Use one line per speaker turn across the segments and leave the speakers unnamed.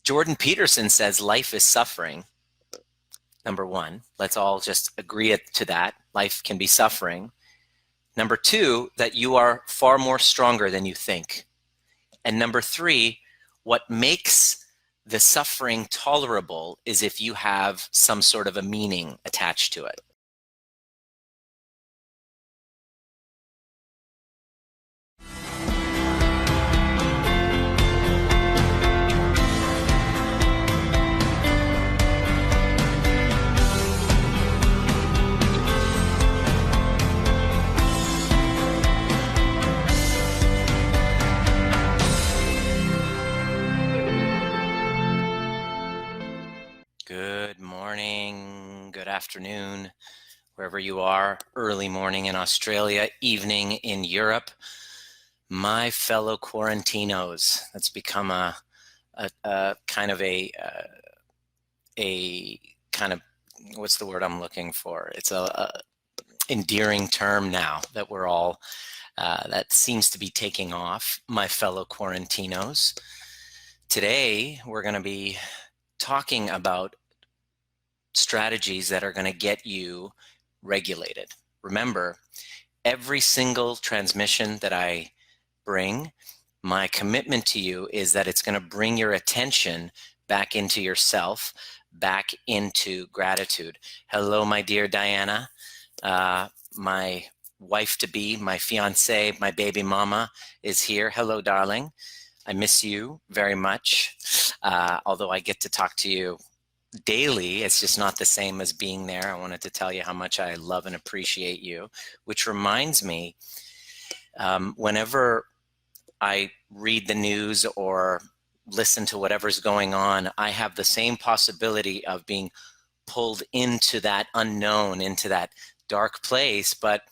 Jordan Peterson says life is suffering. Number one, let's all just agree to that. Life can be suffering. Number two, that you are far more stronger than you think. And number three, what makes the suffering tolerable is if you have some sort of a meaning attached to it. Good morning, good afternoon, wherever you are, early morning in Australia, evening in Europe. My fellow quarantinos, that's become a kind of what's the word I'm looking for? It's a endearing term now that we're all, that seems to be taking off, my fellow quarantinos. Today, we're going to be talking about strategies that are going to get you regulated. Remember, every single transmission that I bring, my commitment to you is that it's going to bring your attention back into yourself, back into gratitude. Hello, my dear Diana, my wife-to-be, my fiancée, my baby mama is here. Hello, darling. I miss you very much. Although I get to talk to you daily, it's just not the same as being there. I wanted to tell you how much I love and appreciate you, which reminds me, whenever I read the news or listen to whatever's going on, I have the same possibility of being pulled into that unknown, into that dark place. But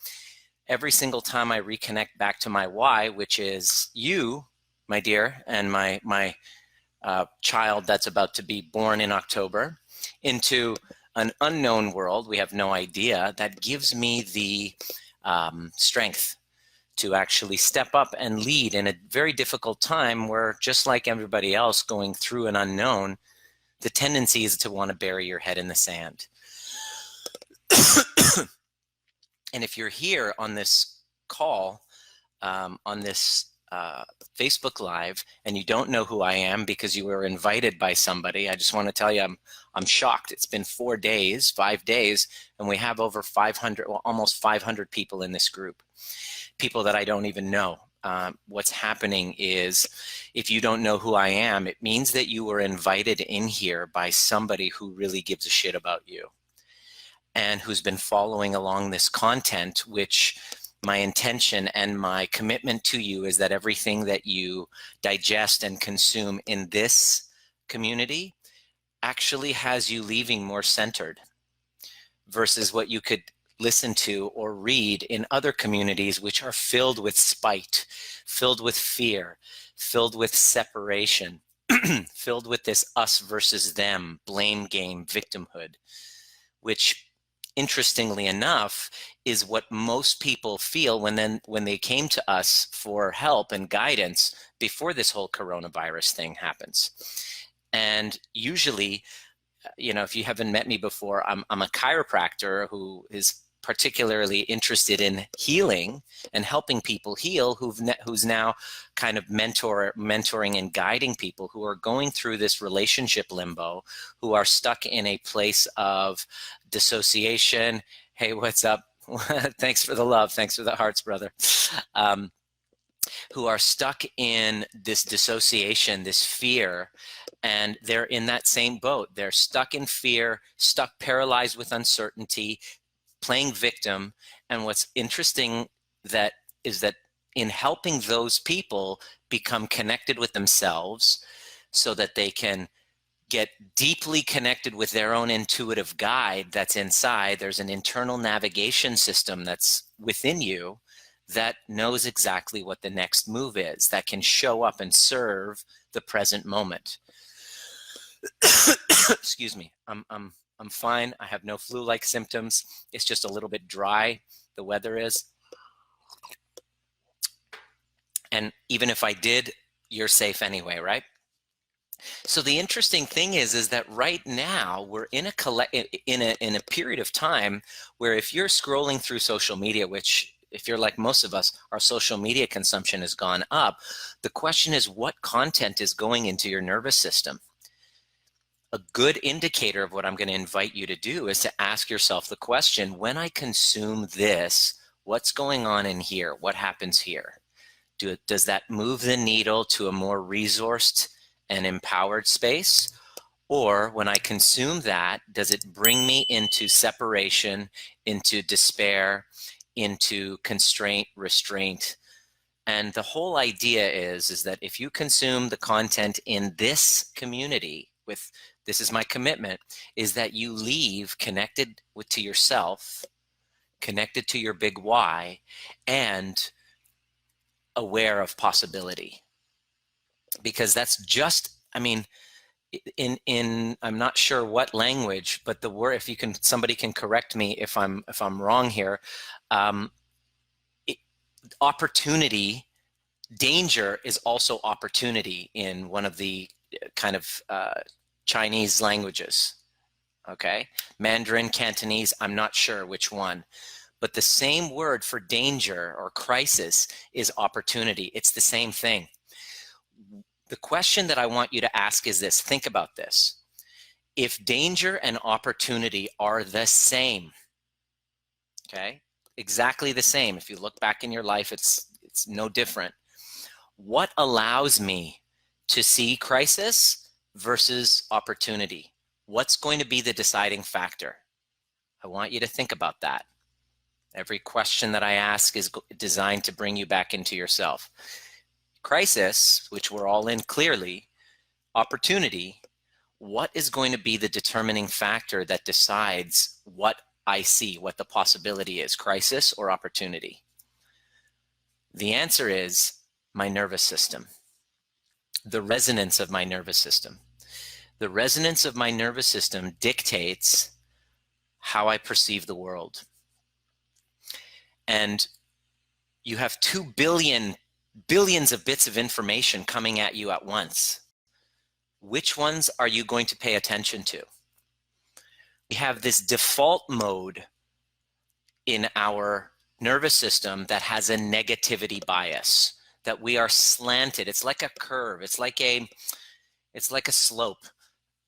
every single time I reconnect back to my why, which is you, my dear, and my child that's about to be born in October, into an unknown world, we have no idea, that gives me the strength to actually step up and lead in a very difficult time where, just like everybody else going through an unknown, the tendency is to want to bury your head in the sand. And if you're here on this call, on this Facebook Live, and you don't know who I am because you were invited by somebody, I just want to tell you I'm shocked. It's been 5 days, and we have over 500, well, almost 500 people in this group, people that I don't even know. What's happening is, if you don't know who I am, it means that you were invited in here by somebody who really gives a shit about you and who's been following along this content, which my intention and my commitment to you is that everything that you digest and consume in this community actually has you leaving more centered versus what you could listen to or read in other communities, which are filled with spite, filled with fear, filled with separation, filled with this us versus them, blame game, victimhood, which, interestingly enough, is what most people feel when they came to us for help and guidance before this whole coronavirus thing happens. And usually, if you haven't met me before, I'm a chiropractor who is particularly interested in healing and helping people heal, who's now kind of mentoring and guiding people who are going through this relationship limbo, who are stuck in a place of dissociation. Hey, what's up? Thanks for the love. Thanks for the hearts, brother. Who are stuck in this dissociation, this fear, and they're in that same boat. They're stuck in fear, stuck paralyzed with uncertainty, playing victim. And what's interesting is that in helping those people become connected with themselves so that they can get deeply connected with their own intuitive guide that's inside, there's an internal navigation system that's within you that knows exactly what the next move is, that can show up and serve the present moment. Excuse me, I'm fine. I have no flu-like symptoms. It's just a little bit dry, the weather is. And even if I did, you're safe anyway, right? So the interesting thing is that right now we're in a period of time where if you're scrolling through social media, which if you're like most of us, our social media consumption has gone up. The question is, what content is going into your nervous system? A good indicator of what I'm going to invite you to do is to ask yourself the question, when I consume this, what's going on in here? What happens here? Does that move the needle to a more resourced and empowered space? Or when I consume that, does it bring me into separation, into despair, into constraint, restraint? And the whole idea is that if you consume the content in this community with, this is my commitment, is that you leave connected to yourself, connected to your big why, and aware of possibility. Because that's just, I mean, in I'm not sure what language, but the word, if you can, somebody can correct me if I'm wrong here. Opportunity, danger is also opportunity in one of the kind of Chinese languages. Okay, Mandarin, Cantonese, I'm not sure which one, but the same word for danger or crisis is opportunity. It's the same thing. The question that I want you to ask is this. Think about this. If danger and opportunity are the same, okay, exactly the same. If you look back in your life, it's no different. What allows me to see crisis versus opportunity? What's going to be the deciding factor? I want you to think about that. Every question that I ask is designed to bring you back into yourself. Crisis, which we're all in clearly, opportunity, what is going to be the determining factor that decides what I see, what the possibility is, crisis or opportunity? The answer is my nervous system, the resonance of my nervous system. The resonance of my nervous system dictates how I perceive the world. And you have 2 billions of bits of information coming at you at once. Which ones are you going to pay attention to? We have this default mode in our nervous system that has a negativity bias, that we are slanted. It's like a curve. It's like a slope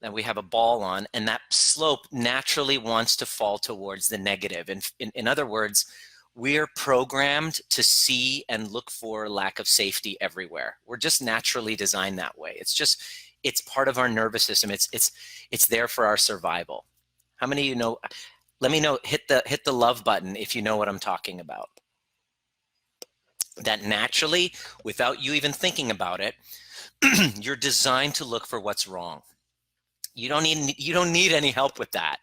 that we have a ball on, and that slope naturally wants to fall towards the negative. And in other words, we're programmed to see and look for lack of safety everywhere. We're just naturally designed that way. It's part of our nervous system. It's there for our survival. How many of you know? Let me know, hit the love button if you know what I'm talking about. That naturally, without you even thinking about it, you're designed to look for what's wrong. You don't need any help with that.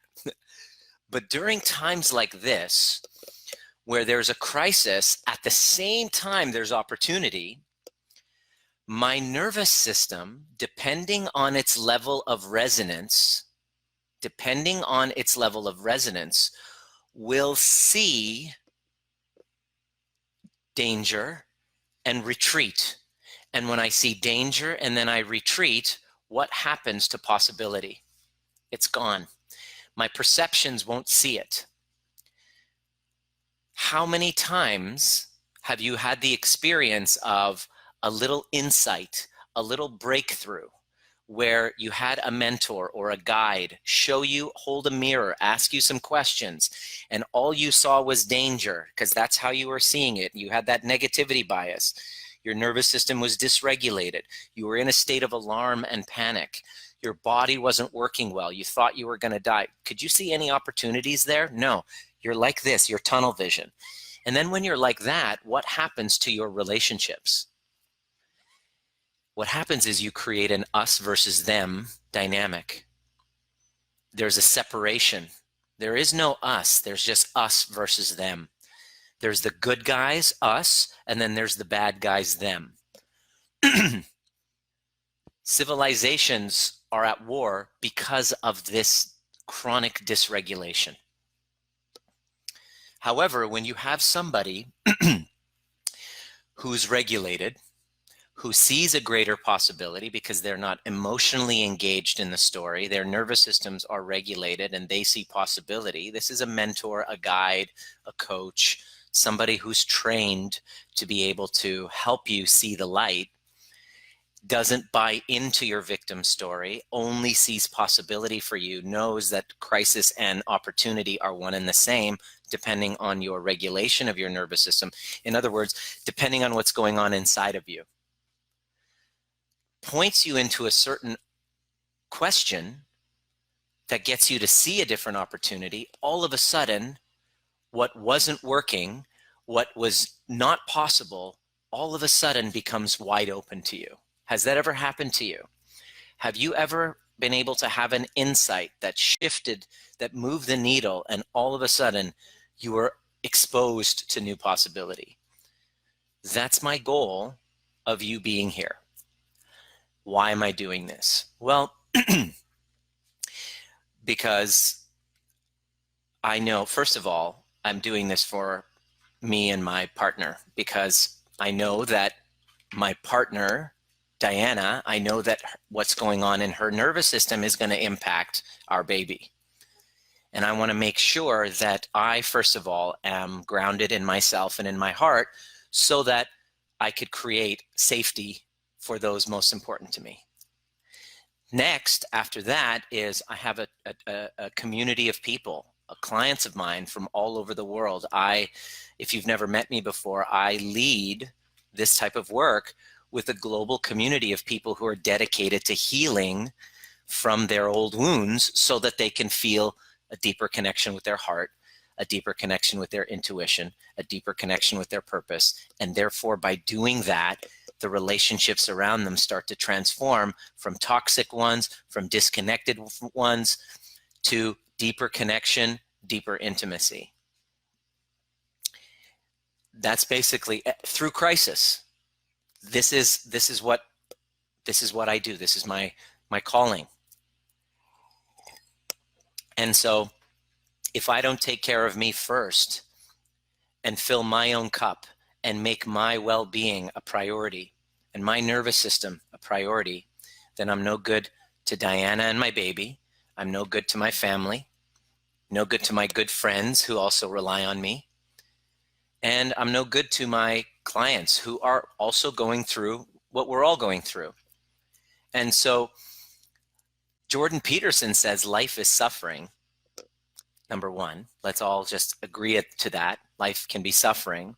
But during times like this, where there's a crisis, at the same time there's opportunity, my nervous system, depending on its level of resonance, will see danger and retreat. And when I see danger and then I retreat, what happens to possibility? It's gone. My perceptions won't see it. How many times have you had the experience of a little insight, a little breakthrough, where you had a mentor or a guide show you, hold a mirror, ask you some questions, and all you saw was danger, because that's how you were seeing it. You had that negativity bias. Your nervous system was dysregulated. You were in a state of alarm and panic. Your body wasn't working well. You thought you were going to die. Could you see any opportunities there? No. You're like this, you're tunnel vision. And then when you're like that, what happens to your relationships? What happens is you create an us versus them dynamic. There's a separation. There is no us. There's just us versus them. There's the good guys, us, and then there's the bad guys, them. Civilizations are at war because of this chronic dysregulation. However, when you have somebody who's regulated, who sees a greater possibility because they're not emotionally engaged in the story. Their nervous systems are regulated and they see possibility. This is a mentor, a guide, a coach, somebody who's trained to be able to help you see the light, doesn't buy into your victim story, only sees possibility for you, knows that crisis and opportunity are one and the same, depending on your regulation of your nervous system. In other words, depending on what's going on inside of you. Points you into a certain question that gets you to see a different opportunity. All of a sudden, what wasn't working, what was not possible, all of a sudden becomes wide open to you. Has that ever happened to you? Have you ever been able to have an insight that shifted, that moved the needle, and all of a sudden you were exposed to new possibility? That's my goal of you being here. Why am I doing this? Well, because I know, first of all, I'm doing this for me and my partner, because I know that my partner, Diana, I know that what's going on in her nervous system is going to impact our baby. And I want to make sure that I, first of all, am grounded in myself and in my heart so that I could create safety for those most important to me. Next, after that, is I have a community of people, clients of mine from all over the world. If you've never met me before, I lead this type of work with a global community of people who are dedicated to healing from their old wounds so that they can feel a deeper connection with their heart, a deeper connection with their intuition, a deeper connection with their purpose. And therefore, by doing that, the relationships around them start to transform from toxic ones, from disconnected ones, to deeper connection, deeper intimacy. That's basically through crisis. This is what I do. This is my calling. And so if I don't take care of me first and fill my own cup and make my well-being a priority and my nervous system a priority, then I'm no good to Diana and my baby. I'm no good to my family, no good to my good friends who also rely on me. And I'm no good to my clients who are also going through what we're all going through. And so Jordan Peterson says life is suffering. Number one, let's all just agree to that. Life can be suffering.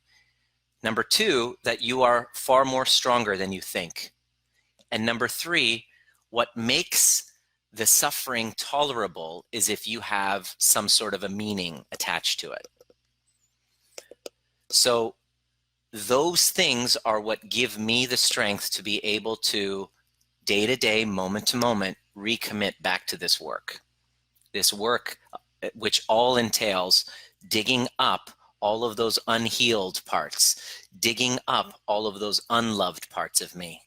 Number two, that you are far more stronger than you think. And number three, what makes the suffering tolerable is if you have some sort of a meaning attached to it. So those things are what give me the strength to be able to day to day, moment to moment, recommit back to this work. This work, which all entails digging up all of those unhealed parts, digging up all of those unloved parts of me,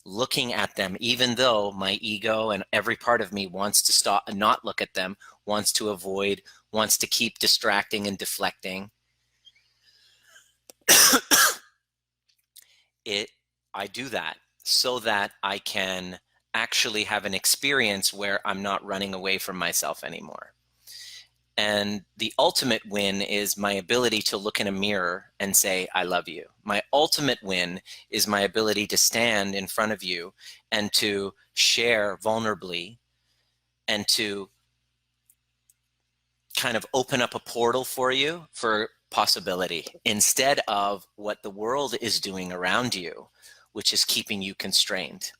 looking at them, even though my ego and every part of me wants to stop and not look at them, wants to avoid, wants to keep distracting and deflecting. I do that so that I can actually have an experience where I'm not running away from myself anymore. And the ultimate win is my ability to look in a mirror and say, I love you. My ultimate win is my ability to stand in front of you and to share vulnerably and to kind of open up a portal for you for possibility instead of what the world is doing around you, which is keeping you constrained.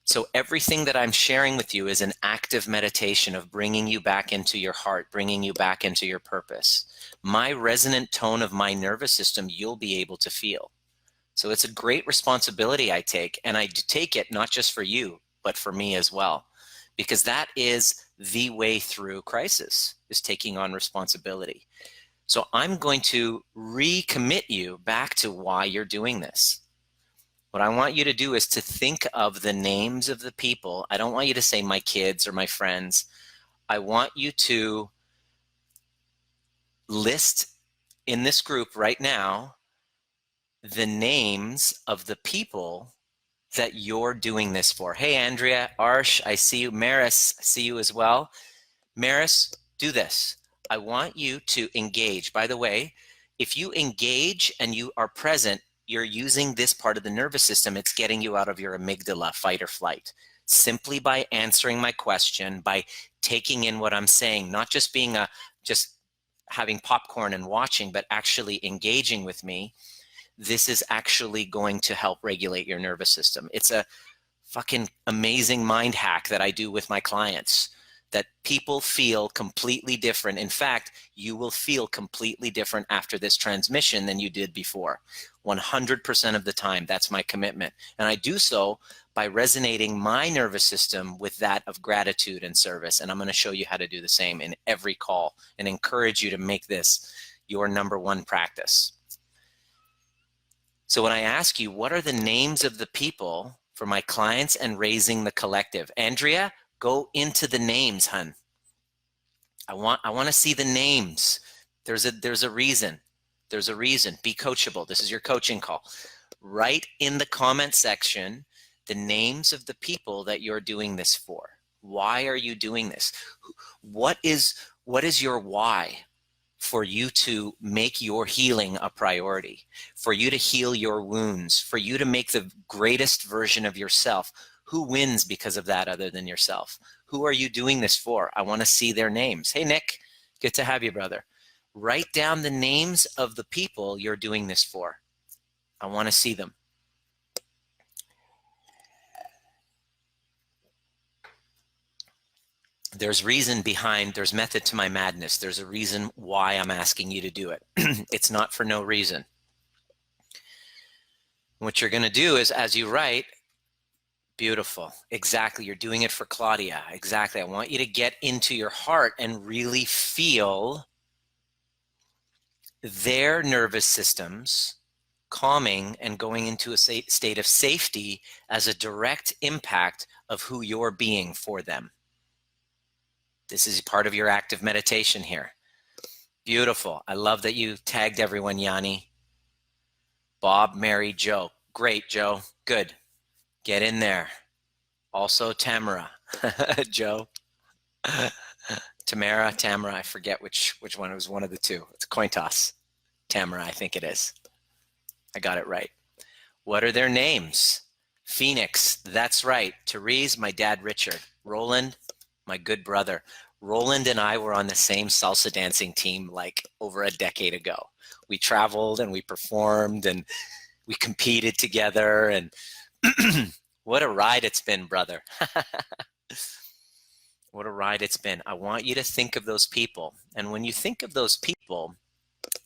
So everything that I'm sharing with you is an active meditation of bringing you back into your heart, bringing you back into your purpose. My resonant tone of my nervous system, you'll be able to feel. So it's a great responsibility I take, and I take it not just for you, but for me as well, because that is the way through crisis, is taking on responsibility. So I'm going to recommit you back to why you're doing this. What I want you to do is to think of the names of the people. I don't want you to say my kids or my friends. I want you to list in this group right now the names of the people that you're doing this for. Hey, Andrea, Arsh, I see you. Maris, I see you as well. Maris, do this. I want you to engage. By the way, if you engage and you are present, you're using this part of the nervous system. It's getting you out of your amygdala, fight or flight. Simply by answering my question, by taking in what I'm saying, not just being just having popcorn and watching, but actually engaging with me, this is actually going to help regulate your nervous system. It's a fucking amazing mind hack that I do with my clients, that people feel completely different. In fact, you will feel completely different after this transmission than you did before. 100% of the time, that's my commitment. And I do so by resonating my nervous system with that of gratitude and service. And I'm going to show you how to do the same in every call and encourage you to make this your number one practice. So when I ask you, what are the names of the people for my clients and raising the collective? Andrea, go into the names, hun. I want to see the names. There's a reason. There's a reason. Be coachable. This is your coaching call. Write in the comment section the names of the people that you're doing this for. Why are you doing this? What is your why? For you to make your healing a priority, for you to heal your wounds, for you to make the greatest version of yourself. Who wins because of that other than yourself? Who are you doing this for? I want to see their names. Hey, Nick, good to have you, brother. Write down the names of the people you're doing this for. I want to see them. There's reason behind, there's method to my madness. There's a reason why I'm asking you to do it. It's not for no reason. What you're going to do is, as you write, beautiful. Exactly. You're doing it for Claudia. Exactly. I want you to get into your heart and really feel their nervous systems calming and going into a state of safety as a direct impact of who you're being for them. This is part of your active meditation here. Beautiful. I love that you tagged everyone, Yanni. Bob, Mary, Joe. Great, Joe. Good. Get in there. Also, Tamara. Joe. Tamara, I forget which one. It was one of the two. It's a coin toss. Tamara, I think it is. I got it right. What are their names? Phoenix, that's right. Therese, my dad, Richard. Roland, my good brother. Roland and I were on the same salsa dancing team like over a decade ago. We traveled and we performed and we competed together, and what a ride it's been, brother. What a ride it's been. I want you to think of those people. And when you think of those people,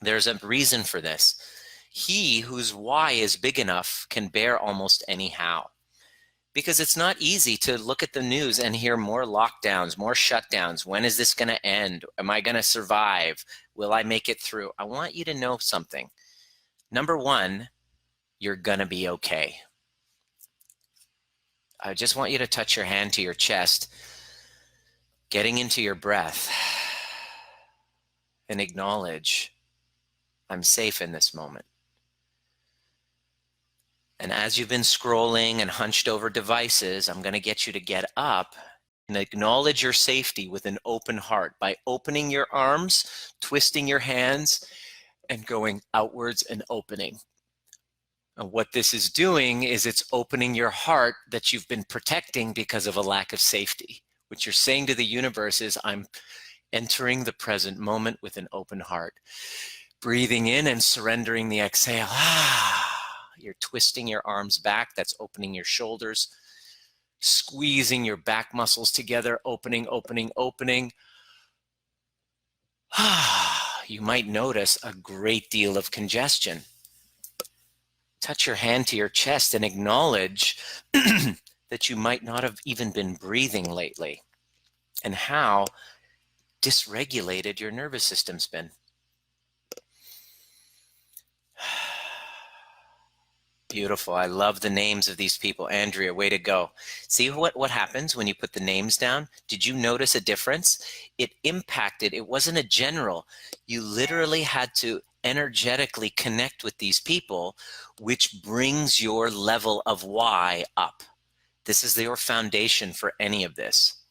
there's a reason for this. He whose why is big enough can bear almost any how. Because it's not easy to look at the news and hear more lockdowns, more shutdowns. When is this going to end? Am I going to survive? Will I make it through? I want you to know something. Number one, you're going to be okay. I just want you to touch your hand to your chest, getting into your breath, and acknowledge, I'm safe in this moment. And as you've been scrolling and hunched over devices, I'm going to get you to get up and acknowledge your safety with an open heart by opening your arms, twisting your hands, and going outwards and opening. And what this is doing is it's opening your heart that you've been protecting because of a lack of safety. What you're saying to the universe is, I'm entering the present moment with an open heart. Breathing in and surrendering the exhale. You're twisting your arms back. That's opening your shoulders. Squeezing your back muscles together. Opening, opening, opening. You might notice a great deal of congestion. Touch your hand to your chest and acknowledge that you might not have even been breathing lately and how dysregulated your nervous system's been. Beautiful. I love the names of these people. Andrea, way to go. See what happens when you put the names down? Did you notice a difference? It impacted. It wasn't a general. You literally had to energetically connect with these people, which brings your level of why up. This is your foundation for any of this.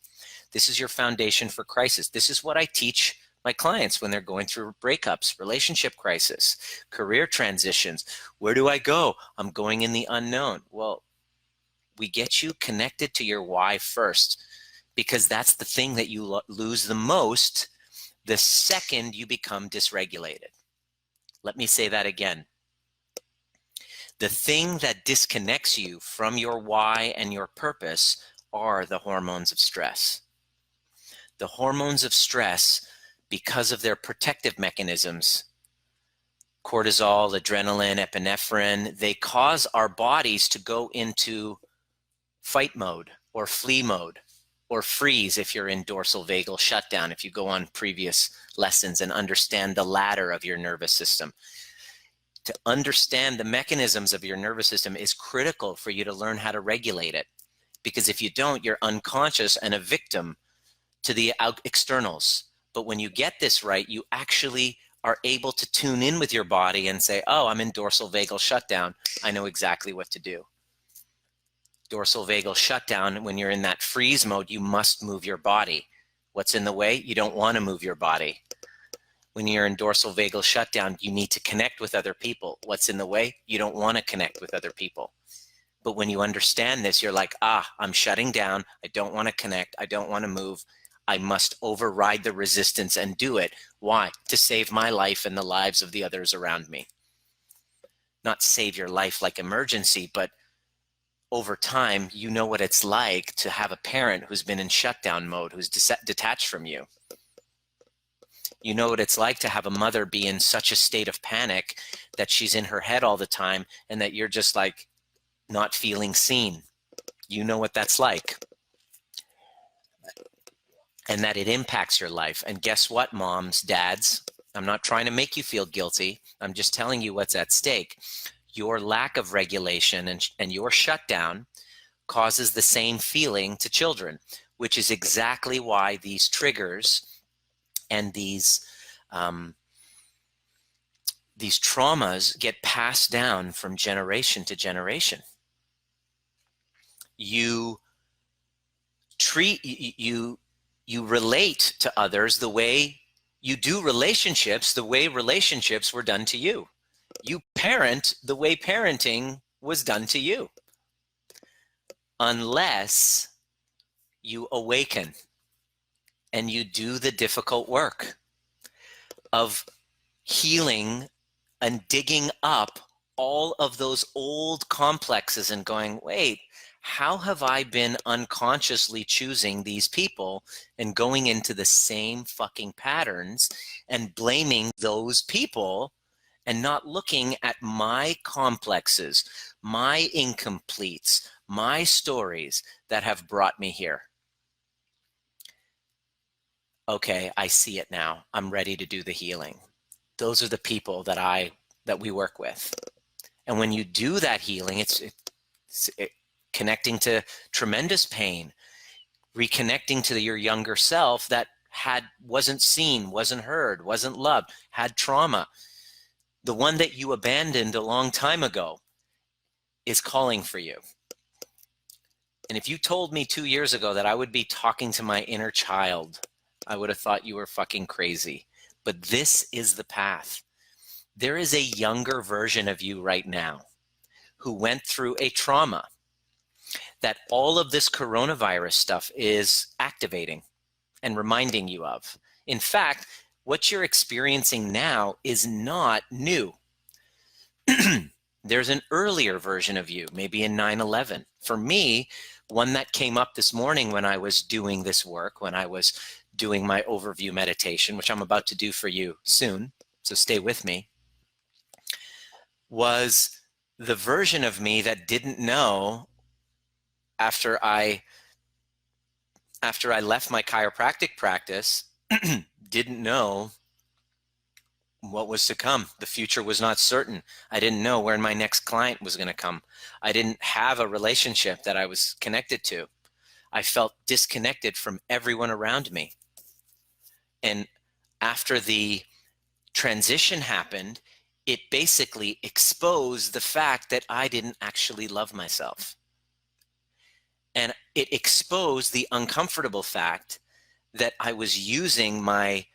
This is your foundation for crisis. This is what I teach my clients when they're going through breakups, relationship crisis, career transitions. Where do I go? I'm going in the unknown. Well, we get you connected to your why first, because that's the thing that you lose the most the second you become dysregulated. Let me say that again. The thing that disconnects you from your why and your purpose are the hormones of stress. The hormones of stress, because of their protective mechanisms, cortisol, adrenaline, epinephrine, they cause our bodies to go into fight mode or flee mode or freeze if you're in dorsal vagal shutdown, if you go on previous lessons and understand the ladder of your nervous system. To understand the mechanisms of your nervous system is critical for you to learn how to regulate it. Because if you don't, you're unconscious and a victim to the externals. But when you get this right, you actually are able to tune in with your body and say, oh, I'm in dorsal vagal shutdown. I know exactly what to do. Dorsal vagal shutdown, when you're in that freeze mode, you must move your body. What's in the way? You don't want to move your body. When you're in dorsal vagal shutdown, you need to connect with other people. What's in the way? You don't want to connect with other people. But when you understand this, you're like, I'm shutting down. I don't want to connect. I don't want to move. I must override the resistance and do it. Why? To save my life and the lives of the others around me. Not save your life like emergency, but over time, you know what it's like to have a parent who's been in shutdown mode, who's detached from you. You know what it's like to have a mother be in such a state of panic that she's in her head all the time and that you're just like not feeling seen. You know what that's like. And that it impacts your life. And guess what, moms, dads? I'm not trying to make you feel guilty. I'm just telling you what's at stake. Your lack of regulation and your shutdown causes the same feeling to children, which is exactly why these triggers and these traumas get passed down from generation to generation. You relate to others the way you do relationships, the way relationships were done to you. You parent the way parenting was done to you. Unless you awaken and you do the difficult work of healing and digging up all of those old complexes and going, wait, how have I been unconsciously choosing these people and going into the same fucking patterns and blaming those people and not looking at my complexes, my incompletes, my stories that have brought me here? Okay, I see it now. I'm ready to do the healing. Those are the people that we work with. And when you do that healing, it's connecting to tremendous pain, reconnecting to your younger self that wasn't seen, wasn't heard, wasn't loved, had trauma. The one that you abandoned a long time ago is calling for you. And if you told me 2 years ago that I would be talking to my inner child, I would have thought you were fucking crazy. But this is the path. There is a younger version of you right now who went through a trauma that all of this coronavirus stuff is activating and reminding you of. In fact, what you're experiencing now is not new. There's an earlier version of you, maybe in 9/11. For me, one that came up this morning when I was doing this work, when I was doing my overview meditation, which I'm about to do for you soon, so stay with me, was the version of me that didn't know after I left my chiropractic practice, didn't know what was to come. The future was not certain. I didn't know where my next client was going to come. I didn't have a relationship that I was connected to. I felt disconnected from everyone around me. And after the transition happened, it basically exposed the fact that I didn't actually love myself. And it exposed the uncomfortable fact that I was using my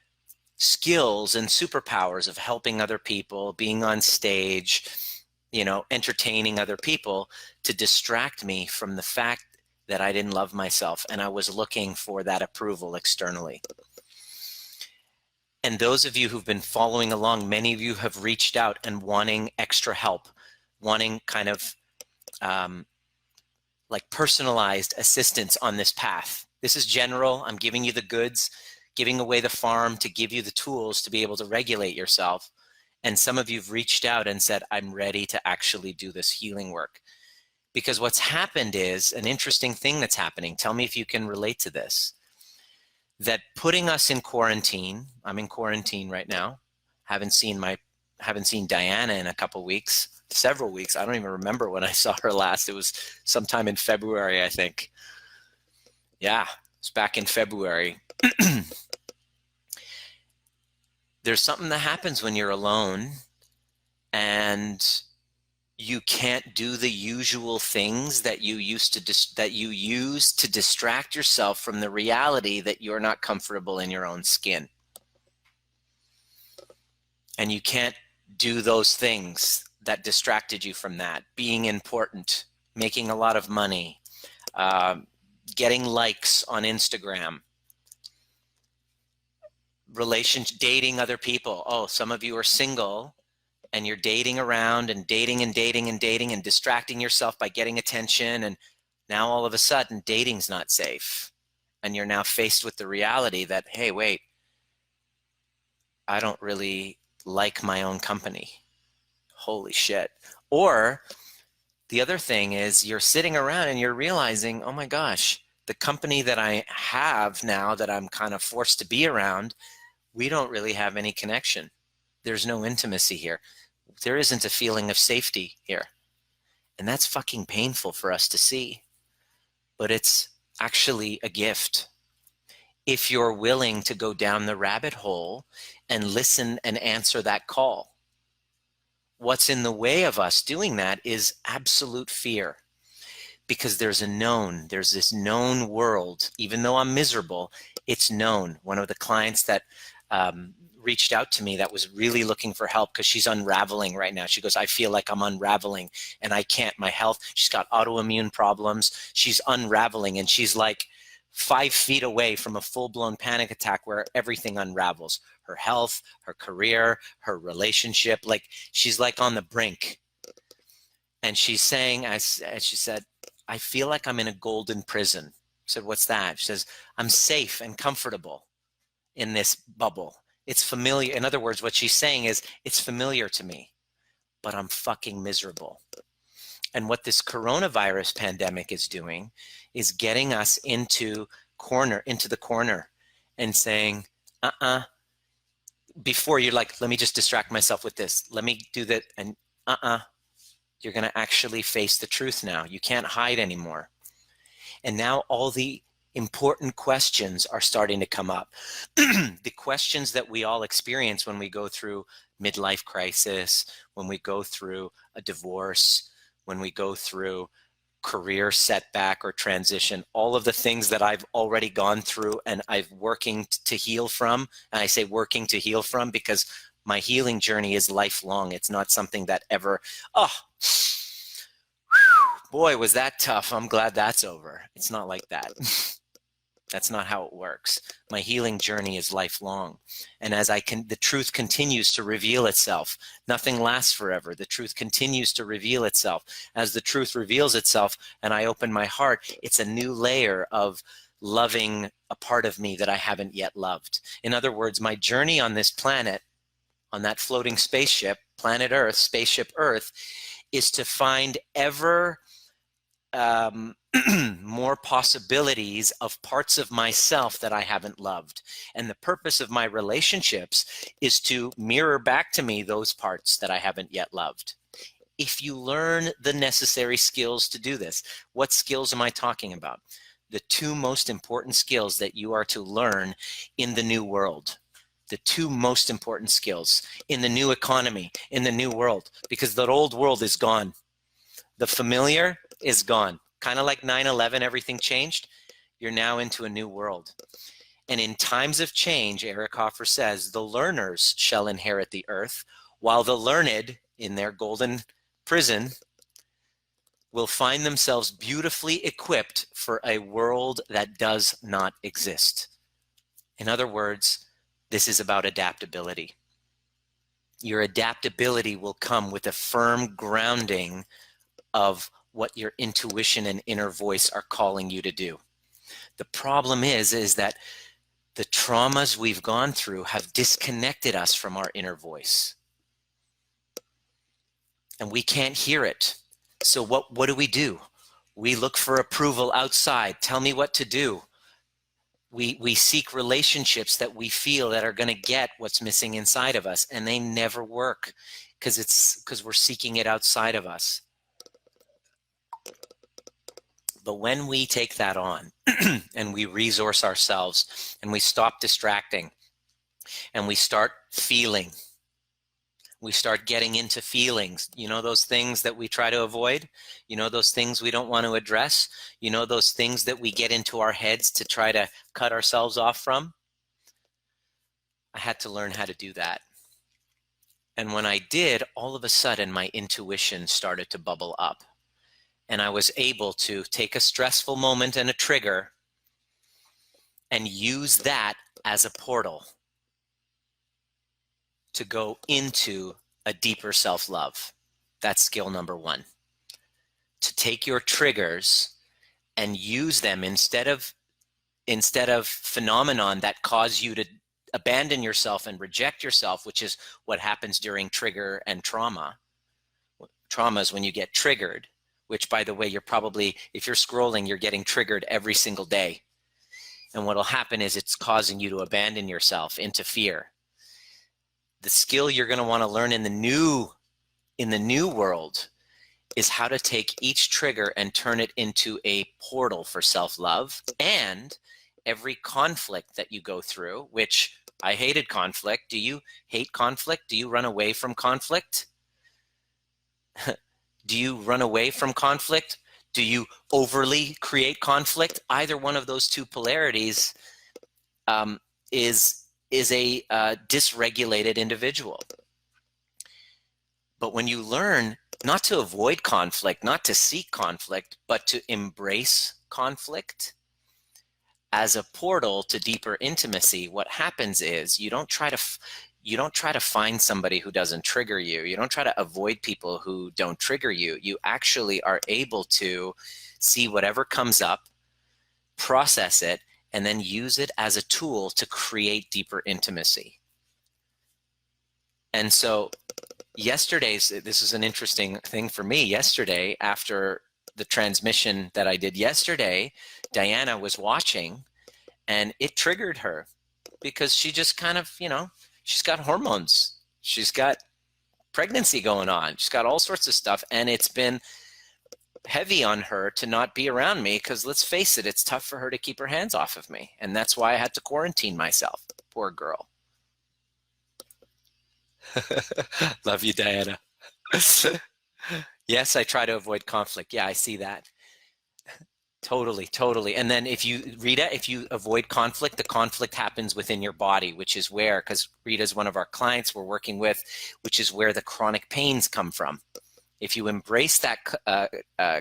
skills and superpowers of helping other people, being on stage, you know, entertaining other people, to distract me from the fact that I didn't love myself, and I was looking for that approval externally. And those of you who've been following along, many of you have reached out and wanting extra help, wanting kind of like personalized assistance on this path. This is general. I'm giving you the goods, giving away the farm to give you the tools to be able to regulate yourself. And some of you've reached out and said, I'm ready to actually do this healing work. Because what's happened is an interesting thing that's happening. Tell me if you can relate to this. That putting us in quarantine, I'm in quarantine right now, haven't seen Diana in a couple weeks, several weeks. I don't even remember when I saw her last. It was sometime in February, I think. Yeah, it's back in February. There's something that happens when you're alone and you can't do the usual things that you use to distract yourself from the reality that you're not comfortable in your own skin. And you can't do those things that distracted you from that. Being important, making a lot of money, getting likes on Instagram, dating other people. Oh, some of you are single and you're dating around and dating and dating and dating and distracting yourself by getting attention. And now all of a sudden dating's not safe. And you're now faced with the reality that, hey, wait, I don't really like my own company. Holy shit. Or the other thing is you're sitting around and you're realizing, oh my gosh, the company that I have now that I'm kind of forced to be around, we don't really have any connection. There's no intimacy here. There isn't a feeling of safety here. And that's fucking painful for us to see. But it's actually a gift. If you're willing to go down the rabbit hole and listen and answer that call. What's in the way of us doing that is absolute fear. Because there's this known world. Even though I'm miserable, it's known. One of the clients that reached out to me that was really looking for help because she's unraveling right now. She goes, I feel like I'm unraveling and I can't. My health, she's got autoimmune problems. She's unraveling and she's like 5 feet away from a full-blown panic attack where everything unravels. Her health, her career, her relationship, like she's like on the brink. And she's saying, as she said, I feel like I'm in a golden prison. I said, what's that? She says, I'm safe and comfortable in this bubble. It's familiar. In other words, what she's saying is, it's familiar to me, but I'm fucking miserable. And what this coronavirus pandemic is doing is getting us into the corner and saying, before you're like, let me just distract myself with this. Let me do that. And you're going to actually face the truth now. You can't hide anymore. And now all the important questions are starting to come up. The questions that we all experience when we go through midlife crisis, when we go through a divorce, when we go through career setback or transition, all of the things that I've already gone through and I've working to heal from. And I say working to heal from because my healing journey is lifelong. It's not something that ever, boy, was that tough. I'm glad that's over. It's not like that. That's not how it works. My healing journey is lifelong. And as the truth continues to reveal itself. Nothing lasts forever. The truth continues to reveal itself. As the truth reveals itself and I open my heart, it's a new layer of loving a part of me that I haven't yet loved. In other words, my journey on this planet, on that floating spaceship, planet Earth, spaceship Earth, is to find ever more possibilities of parts of myself that I haven't loved. And the purpose of my relationships is to mirror back to me those parts that I haven't yet loved. If you learn the necessary skills to do this, what skills am I talking about? The 2 most important skills that you are to learn in the new world. The two most important skills in the new economy, in the new world, because the old world is gone. The familiar is gone. Kind of like 9/11, everything changed. You're now into a new world. And in times of change, Eric Hoffer says, the learners shall inherit the earth, while the learned in their golden prison will find themselves beautifully equipped for a world that does not exist. In other words, this is about adaptability. Your adaptability will come with a firm grounding of what your intuition and inner voice are calling you to do. The problem is that the traumas we've gone through have disconnected us from our inner voice. And we can't hear it. So what do? We look for approval outside. Tell me what to do. We seek relationships that we feel that are going to get what's missing inside of us, and they never work because we're seeking it outside of us. But when we take that on and we resource ourselves and we stop distracting and we start feeling, we start getting into feelings, you know, those things that we try to avoid, you know, those things we don't want to address, you know, those things that we get into our heads to try to cut ourselves off from. I had to learn how to do that. And when I did, all of a sudden my intuition started to bubble up. And I was able to take a stressful moment and a trigger and use that as a portal to go into a deeper self-love. That's skill number one. To take your triggers and use them instead of phenomenon that cause you to abandon yourself and reject yourself, which is what happens during trigger and trauma. Trauma is when you get triggered, which, by the way, you're probably, if you're scrolling, you're getting triggered every single day. And what'll happen is it's causing you to abandon yourself into fear. The skill you're going to want to learn in the new world is how to take each trigger and turn it into a portal for self-love. And every conflict that you go through, which I hated conflict. Do you hate conflict? Do you run away from conflict? Do you run away from conflict? Do you overly create conflict? Either one of those two polarities is a dysregulated individual. But when you learn not to avoid conflict, not to seek conflict, but to embrace conflict as a portal to deeper intimacy, what happens is you don't try to find somebody who doesn't trigger you. You don't try to avoid people who don't trigger you. You actually are able to see whatever comes up, process it, and then use it as a tool to create deeper intimacy. And so this is an interesting thing for me. Yesterday, after the transmission that I did yesterday, Diana was watching and it triggered her because she just kind of, she's got hormones. She's got pregnancy going on. She's got all sorts of stuff. And it's been heavy on her to not be around me because, let's face it, it's tough for her to keep her hands off of me. And that's why I had to quarantine myself. Poor girl. Love you, Diana. Yes, I try to avoid conflict. Yeah, I see that. Totally. And then if you avoid conflict, the conflict happens within your body, which is where, because Rita's one of our clients we're working with, which is where the chronic pains come from. If you embrace that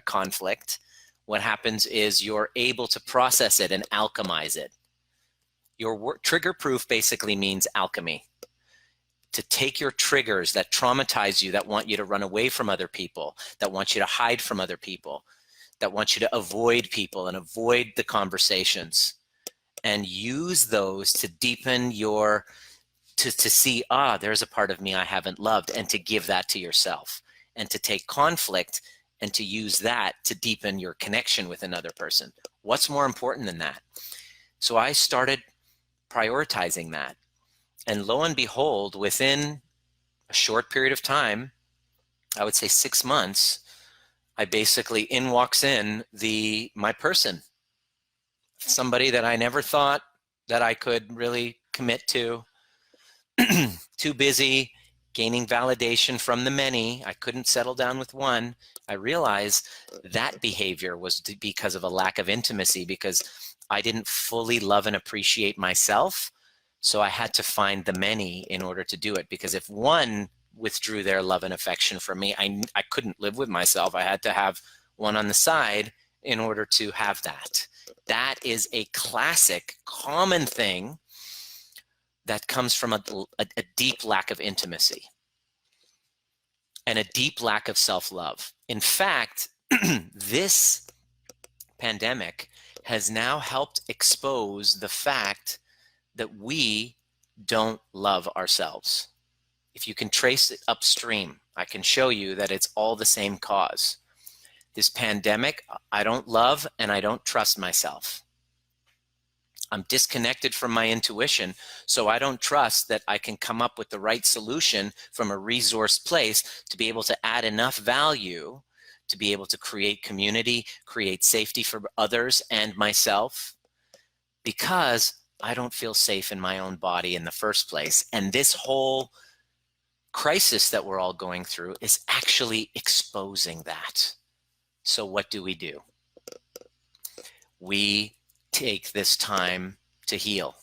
conflict, what happens is you're able to process it and alchemize it. Your trigger proof basically means alchemy. To take your triggers that traumatize you, that want you to run away from other people, that want you to hide from other people, that want you to avoid people and avoid the conversations, and use those to deepen to see, there's a part of me I haven't loved, and to give that to yourself, and to take conflict and to use that to deepen your connection with another person. What's more important than that? So I started prioritizing that. And lo and behold, within a short period of time, I would say 6 months, I basically, in walks in my person, somebody that I never thought that I could really commit to, too busy gaining validation from the many. I couldn't settle down with one. I realized that behavior was because of a lack of intimacy, because I didn't fully love and appreciate myself. So I had to find the many in order to do it, because if one withdrew their love and affection from me, I couldn't live with myself. I had to have one on the side in order to have that. That is a classic, common thing that comes from a deep lack of intimacy and a deep lack of self-love. In fact, this pandemic has now helped expose the fact that we don't love ourselves. If you can trace it upstream, I can show you that it's all the same cause. This pandemic, I don't love and I don't trust myself. I'm disconnected from my intuition, so I don't trust that I can come up with the right solution from a resource place to be able to add enough value to be able to create community, create safety for others and myself, because I don't feel safe in my own body in the first place. And this whole crisis that we're all going through is actually exposing that. So what do? We take this time to heal.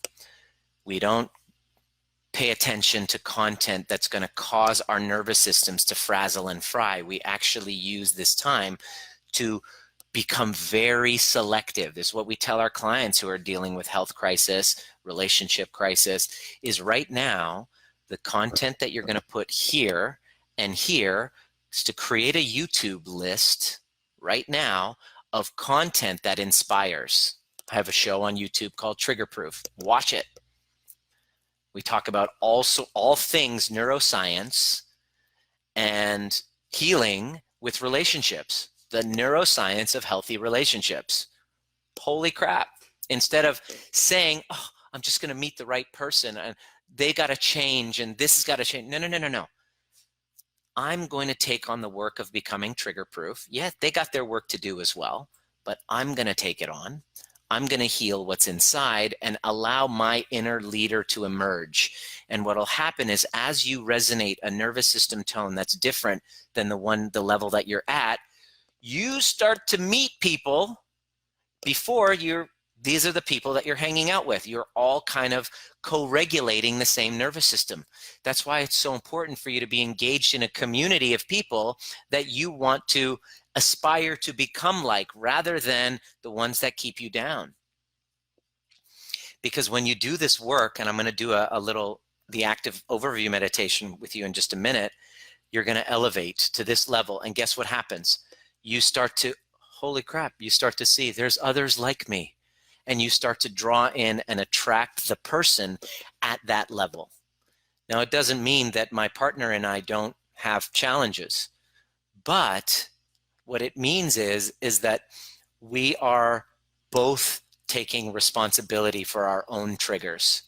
We don't pay attention to content that's going to cause our nervous systems to frazzle and fry. We actually use this time to become very selective. This is what we tell our clients who are dealing with health crisis, relationship crisis, is right now, the content that you're going to put here and here is to create a YouTube list right now of content that inspires. I have a show on YouTube called Trigger Proof. Watch it. We talk about all things neuroscience and healing with relationships, the neuroscience of healthy relationships. Holy crap. Instead of saying, oh, I'm just going to meet the right person and they got to change and this has got to change. No. I'm going to take on the work of becoming trigger proof. Yeah, they got their work to do as well, but I'm going to take it on. I'm going to heal what's inside and allow my inner leader to emerge. And what will happen is, as you resonate a nervous system tone that's different than the level that you're at, you start to meet people before these are the people that you're hanging out with. You're all kind of co-regulating the same nervous system. That's why it's so important for you to be engaged in a community of people that you want to aspire to become like, rather than the ones that keep you down. Because when you do this work, and I'm going to do the active overview meditation with you in just a minute, you're going to elevate to this level. And guess what happens? You start to, holy crap, you start to see there's others like me. And you start to draw in and attract the person at that level. Now, it doesn't mean that my partner and I don't have challenges, but what it means is that we are both taking responsibility for our own triggers.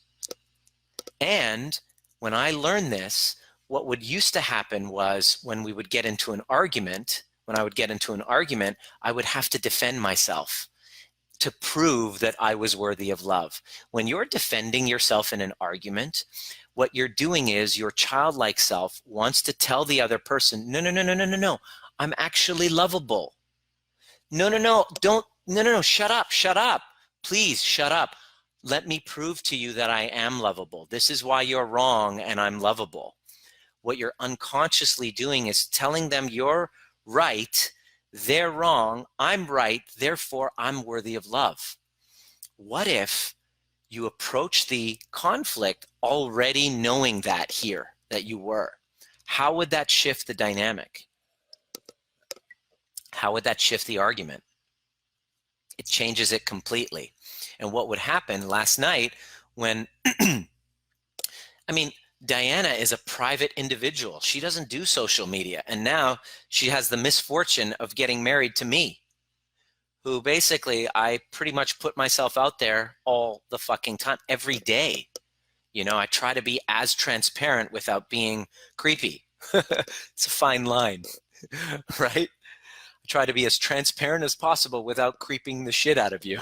And when I learned this, what would used to happen was when we would get into an argument, I would have to defend myself to prove that I was worthy of love. When you're defending yourself in an argument, what you're doing is your childlike self wants to tell the other person, no, I'm actually lovable. No, shut up. Please shut up. Let me prove to you that I am lovable. This is why you're wrong and I'm lovable. What you're unconsciously doing is telling them you're right, they're wrong, I'm right, therefore I'm worthy of love. What if you approach the conflict already knowing that you were? How would that shift the dynamic? How would that shift the argument? It changes it completely. And what would happen last night when, Diana is a private individual. She doesn't do social media. And now she has the misfortune of getting married to me, who basically I pretty much put myself out there all the fucking time, every day. I try to be as transparent without being creepy. It's a fine line, right? I try to be as transparent as possible without creeping the shit out of you.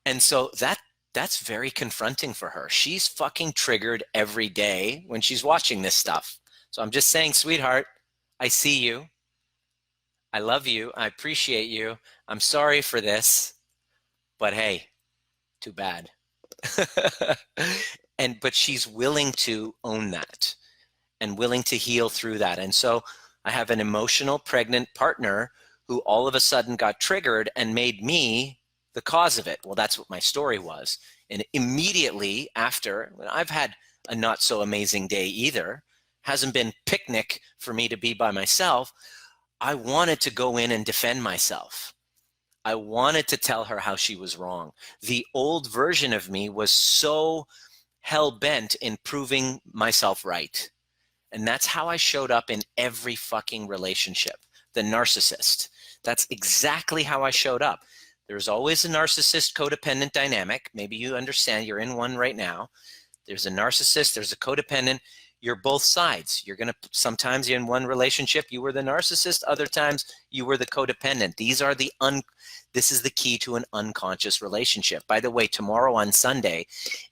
And so that That's very confronting for her. She's fucking triggered every day when she's watching this stuff. So I'm just saying, sweetheart, I see you. I love you. I appreciate you. I'm sorry for this, but hey, too bad. But she's willing to own that and willing to heal through that. And so I have an emotional pregnant partner who all of a sudden got triggered and made me the cause of it. Well, that's what my story was. And immediately after, I've had a not so amazing day either, hasn't been picnic for me to be by myself. I wanted to go in and defend myself. I wanted to tell her how she was wrong. The old version of me was so hell-bent in proving myself right. And that's how I showed up in every fucking relationship. The narcissist. That's exactly how I showed up. There's always a narcissist codependent dynamic. Maybe you understand, you're in one right now. There's a narcissist, there's a codependent. You're both sides. You're going to, sometimes in one relationship, you were the narcissist. Other times you were the codependent. This is the key to an unconscious relationship. By the way, tomorrow on Sunday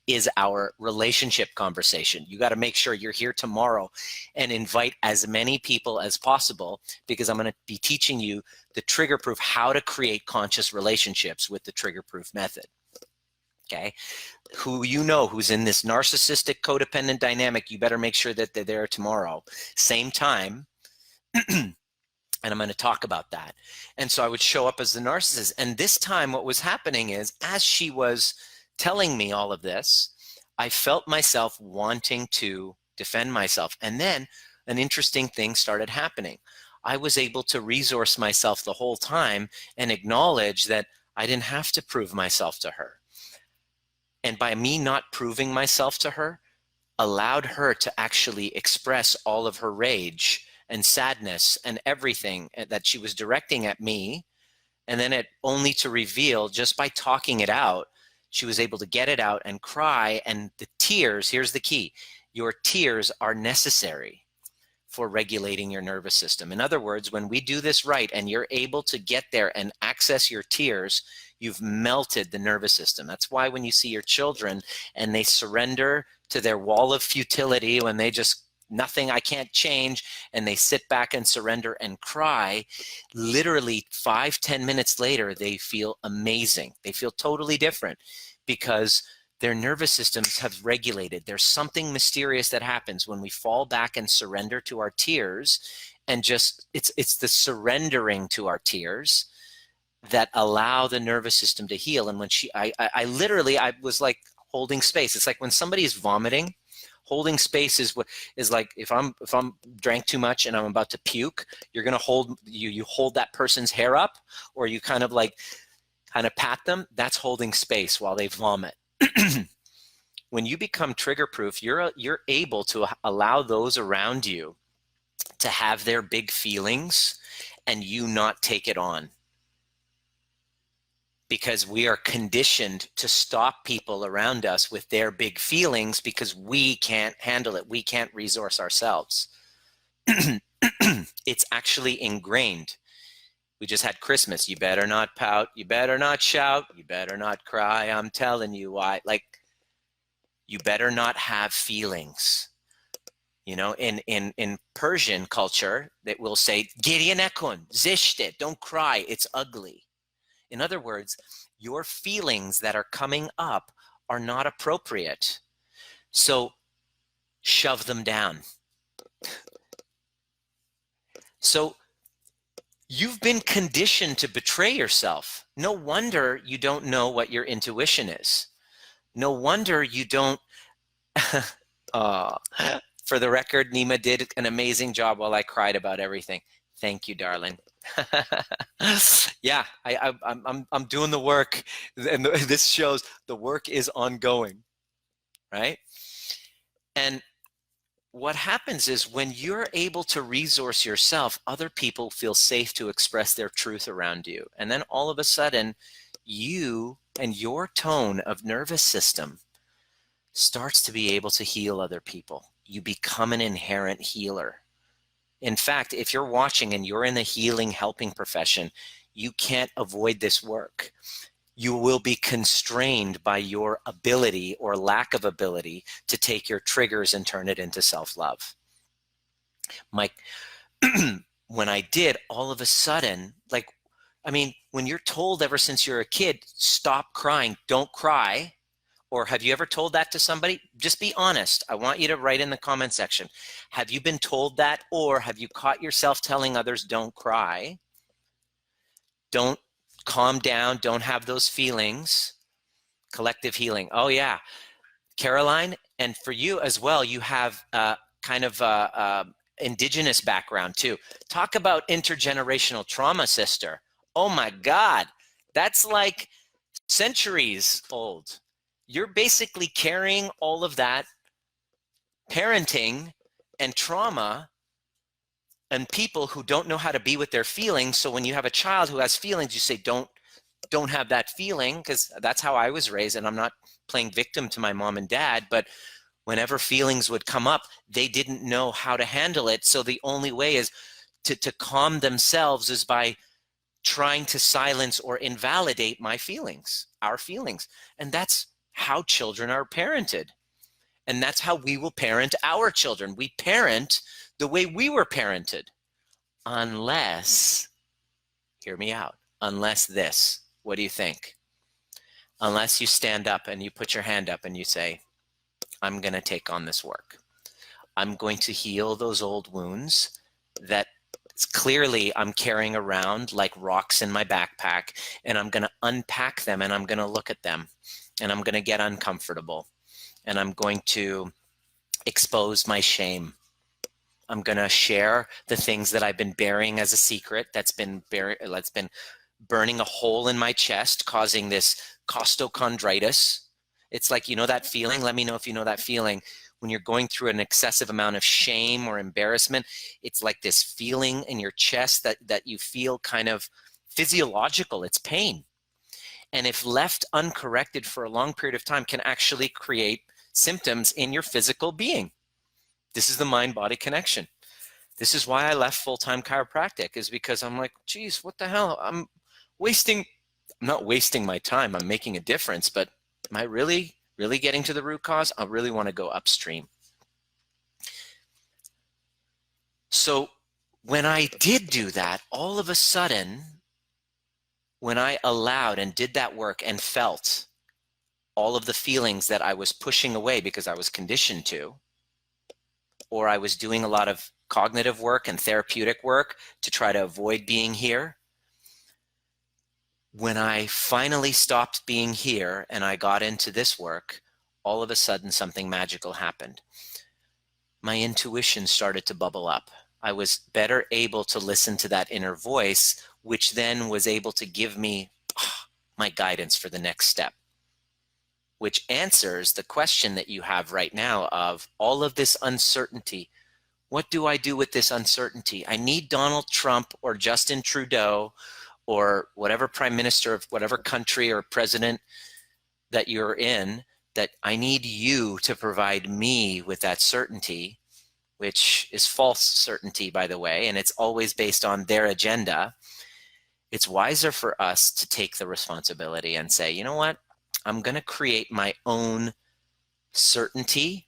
is our relationship conversation. You got to make sure you're here tomorrow and invite as many people as possible, because I'm going to be teaching you the trigger proof, how to create conscious relationships with the trigger proof method. Okay. Who's in this narcissistic codependent dynamic, you better make sure that they're there tomorrow, same time. And I'm going to talk about that. And so I would show up as the narcissist. And this time what was happening is, as she was telling me all of this, I felt myself wanting to defend myself. And then an interesting thing started happening. I was able to resource myself the whole time and acknowledge that I didn't have to prove myself to her. And by me not proving myself to her, allowed her to actually express all of her rage and sadness and everything that she was directing at me. And then it only to reveal, just by talking it out, she was able to get it out and cry. And the tears, here's the key, your tears are necessary for regulating your nervous system. In other words, when we do this right and you're able to get there and access your tears, you've melted the nervous system. That's why when you see your children and they surrender to their wall of futility, when they just, nothing, I can't change, and they sit back and surrender and cry, literally 5-10 minutes later, they feel amazing. They feel totally different because their nervous systems have regulated. There's something mysterious that happens when we fall back and surrender to our tears, and just, it's the surrendering to our tears that allow the nervous system to heal. And when I literally was like holding space. It's like when somebody is vomiting, holding space is what is like, if I'm drank too much and I'm about to puke, you're going to hold, you hold that person's hair up, or you kind of pat them. That's holding space while they vomit. When you become trigger proof, you're able to allow those around you to have their big feelings and you not take it on. Because we are conditioned to stop people around us with their big feelings because we can't handle it. We can't resource ourselves. It's actually ingrained. We just had Christmas. You better not pout. You better not shout. You better not cry. I'm telling you why. Like, you better not have feelings. You know, in Persian culture, that will say, "Geriye nekun, zishte," don't cry, it's ugly. In other words, your feelings that are coming up are not appropriate. So shove them down. So you've been conditioned to betray yourself. No wonder you don't know what your intuition is. No wonder you don't. For the record, Nima did an amazing job while I cried about everything. Thank you, darling. Yeah, I'm doing the work, and this shows the work is ongoing, right? And what happens is when you're able to resource yourself, other people feel safe to express their truth around you. And then all of a sudden, you and your tone of nervous system starts to be able to heal other people. You become an inherent healer. In fact, if you're watching and you're in the healing, helping profession, you can't avoid this work. you will be constrained by your ability or lack of ability to take your triggers and turn it into self-love. When I did, all of a sudden, like, I mean, when you're told ever since you're a kid, stop crying, don't cry, or have you ever told that to somebody? Just be honest. I want you to write in the comment section. Have you been told that, or have you caught yourself telling others, don't cry, don't calm down, don't have those feelings? Collective healing. Oh yeah, Caroline, and for you as well, you have kind of indigenous background too. Talk about intergenerational trauma, sister. Oh my God, that's like centuries old. You're basically carrying all of that parenting and trauma and people who don't know how to be with their feelings. So when you have a child who has feelings, you say, don't have that feeling, because that's how I was raised. And I'm not playing victim to my mom and dad, but whenever feelings would come up, they didn't know how to handle it. So the only way is to calm themselves is by trying to silence or invalidate my feelings, our feelings. And that's how children are parented. And that's how we will parent our children. We parent the way we were parented. Unless, hear me out, unless this. What do you think? Unless you stand up and you put your hand up and you say, I'm going to take on this work. I'm going to heal those old wounds that clearly I'm carrying around like rocks in my backpack, and I'm going to unpack them, and I'm going to look at them, and I'm going to get uncomfortable, and I'm going to expose my shame. I'm going to share the things that I've been burying as a secret that's been burning a hole in my chest, causing this costochondritis. It's like, you know that feeling? Let me know if you know that feeling. When you're going through an excessive amount of shame or embarrassment, it's like this feeling in your chest that you feel kind of physiological. It's pain. And if left uncorrected for a long period of time, can actually create symptoms in your physical being. This is the mind-body connection. This is why I left full-time chiropractic, is because I'm like, geez, what the hell? I'm not wasting my time. I'm making a difference, but am I really getting to the root cause? I really want to go upstream. So when I did do that, all of a sudden, when I allowed and did that work and felt all of the feelings that I was pushing away because I was conditioned to, or I was doing a lot of cognitive work and therapeutic work to try to avoid being here, when I finally stopped being here and I got into this work, all of a sudden something magical happened. My intuition started to bubble up. I was better able to listen to that inner voice, which then was able to give me my guidance for the next step, which answers the question that you have right now of all of this uncertainty. What do I do with this uncertainty? I need Donald Trump or Justin Trudeau or whatever prime minister of whatever country or president that you're in, that I need you to provide me with that certainty, which is false certainty, by the way, and it's always based on their agenda. It's wiser for us to take the responsibility and say, you know what? I'm going to create my own certainty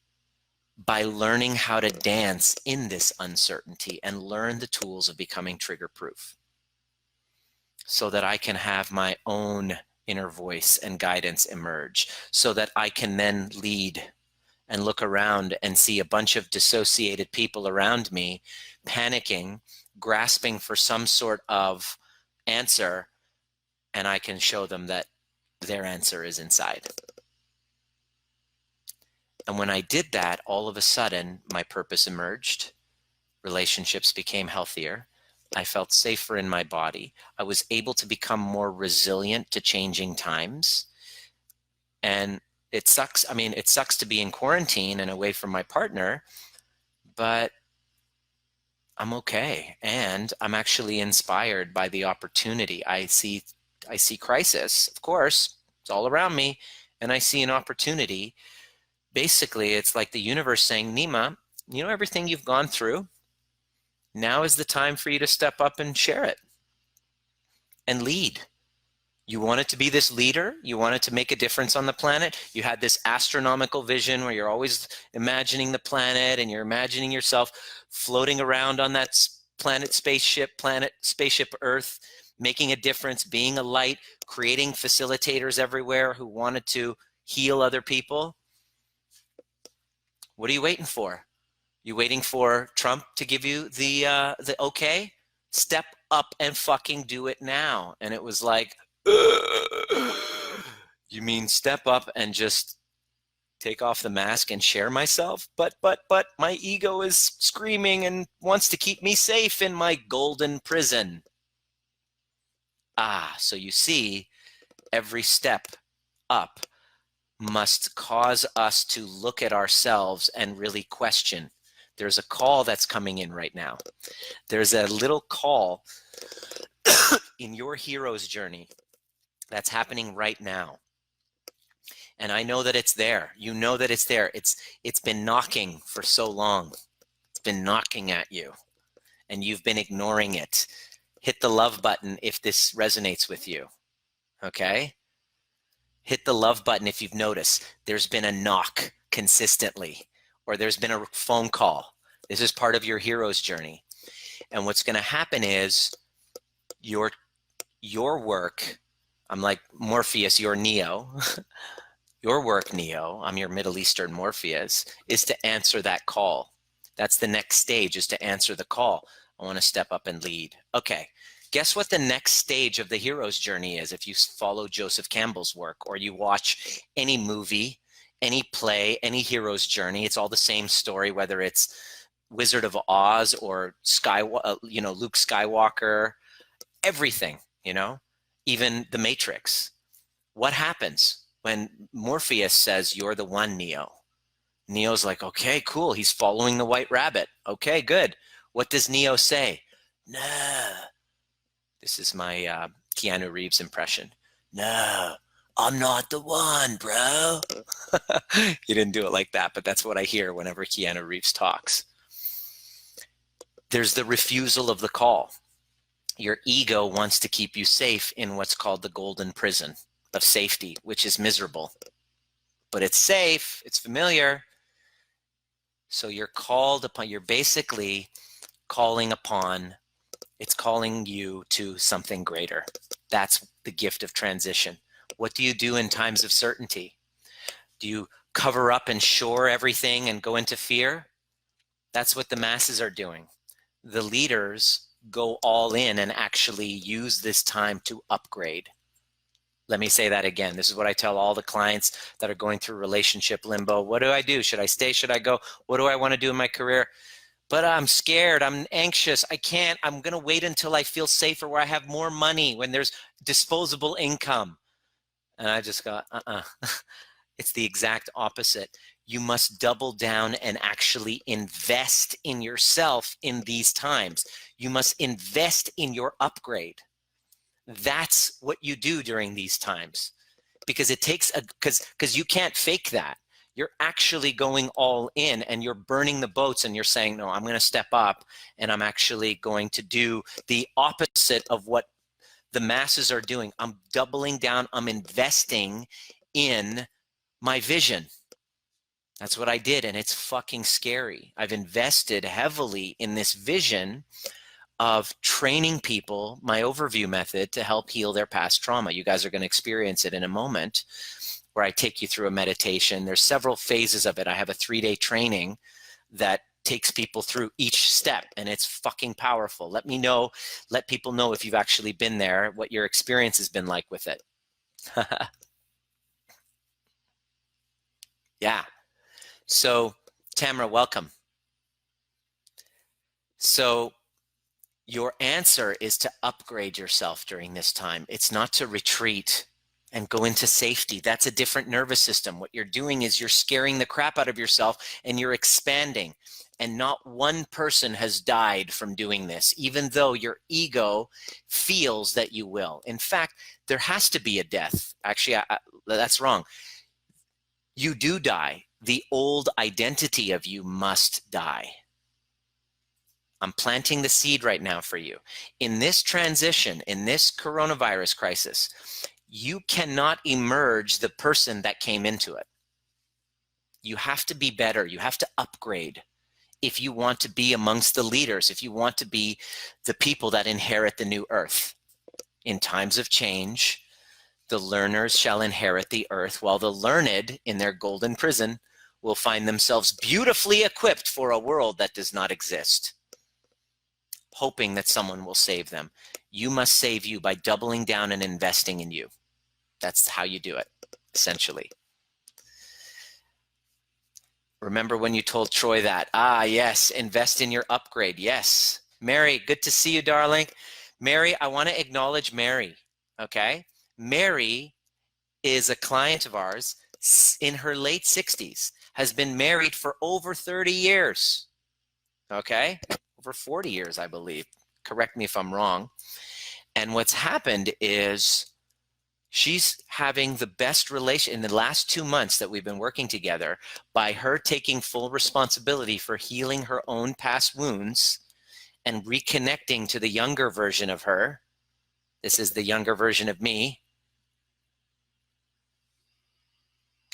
by learning how to dance in this uncertainty and learn the tools of becoming trigger proof, so that I can have my own inner voice and guidance emerge, so that I can then lead and look around and see a bunch of dissociated people around me panicking, grasping for some sort of answer, and I can show them that their answer is inside. And when I did that, all of a sudden, my purpose emerged. Relationships became healthier. I felt safer in my body. I was able to become more resilient to changing times. And it sucks. I mean, it sucks to be in quarantine and away from my partner, but I'm okay. And I'm actually inspired by the opportunity. I see crisis, of course, it's all around me, and I see an opportunity. Basically, it's like the universe saying, Nima, you know everything you've gone through? Now is the time for you to step up and share it and lead You wanted to be this leader. You wanted to make a difference on the planet. You had this astronomical vision where you're always imagining the planet and you're imagining yourself floating around on that spaceship Earth, making a difference, being a light, creating facilitators everywhere who wanted to heal other people. What are you waiting for? You waiting for Trump to give you the okay? Step up and fucking do it now. And it was like, you mean step up and just take off the mask and share myself? But my ego is screaming and wants to keep me safe in my golden prison. So you see, every step up must cause us to look at ourselves and really question. There's a call that's coming in right now. There's a little call in your hero's journey that's happening right now. And I know that it's there. You know that it's there. It's been knocking for so long. It's been knocking at you and you've been ignoring it. Hit the love button if this resonates with you. Okay? Hit the love button if you've noticed there's been a knock consistently, or there's been a phone call. This is part of your hero's journey. And what's going to happen is your work, I'm like Morpheus, you're Neo. Your work, Neo, I'm your Middle Eastern Morpheus, is to answer that call. That's the next stage, is to answer the call. I want to step up and lead. Okay. Guess what the next stage of the hero's journey is if you follow Joseph Campbell's work or you watch any movie, any play, any hero's journey. It's all the same story, whether it's Wizard of Oz or Luke Skywalker, everything, even The Matrix. What happens when Morpheus says, you're the one, Neo? Neo's like, okay, cool. He's following the white rabbit. Okay, good. What does Neo say? No. This is my Keanu Reeves impression. No, I'm not the one, bro. He didn't do it like that, but that's what I hear whenever Keanu Reeves talks. There's the refusal of the call. Your ego wants to keep you safe in what's called the golden prison of safety, which is miserable. But it's safe, it's familiar. So you're called upon, you're basically calling upon, it's calling you to something greater. That's the gift of transition. What do you do in times of certainty? Do you cover up and shore everything and go into fear? That's what the masses are doing. The leaders go all in and actually use this time to upgrade. Let me say that again. This is what I tell all the clients that are going through relationship limbo. What do I do? Should I stay? Should I go? What do I want to do in my career? But I'm scared. I'm anxious. I can't. I'm going to wait until I feel safer, where I have more money, when there's disposable income. And I just go, It's the exact opposite. You must double down and actually invest in yourself in these times. You must invest in your upgrade. That's what you do during these times, because it takes because you can't fake that. You're actually going all in and you're burning the boats and you're saying, no, I'm going to step up and I'm actually going to do the opposite of what the masses are doing. I'm doubling down. I'm investing in my vision. That's what I did. And it's fucking scary. I've invested heavily in this vision of training people, my overview method, to help heal their past trauma. You guys are going to experience it in a moment, where I take you through a meditation. There's several phases of it. I have a 3-day training that takes people through each step, and it's fucking powerful. Let people know if you've actually been there, what your experience has been like with it. Yeah. So, Tamara, welcome. So, your answer is to upgrade yourself during this time. It's not to retreat and go into safety. That's a different nervous system. What you're doing is you're scaring the crap out of yourself and you're expanding. And not one person has died from doing this, even though your ego feels that you will. In fact, there has to be a death. Actually, that's wrong. You do die. The old identity of you must die. I'm planting the seed right now for you. In this transition, in this coronavirus crisis, you cannot emerge the person that came into it. You have to be better. You have to upgrade if you want to be amongst the leaders, if you want to be the people that inherit the new earth. In times of change, the learners shall inherit the earth, while the learned in their golden prison will find themselves beautifully equipped for a world that does not exist, hoping that someone will save them. You must save you by doubling down and investing in you. That's how you do it, essentially. Remember when you told Troy that? Ah, yes, invest in your upgrade. Yes. Mary, good to see you, darling. Mary, I want to acknowledge Mary, okay? Mary is a client of ours in her late 60s, has been married for over 30 years, okay? Over 40 years, I believe. Correct me if I'm wrong. And what's happened is she's having the best relation in the last 2 months that we've been working together by her taking full responsibility for healing her own past wounds and reconnecting to the younger version of her. This is the younger version of me.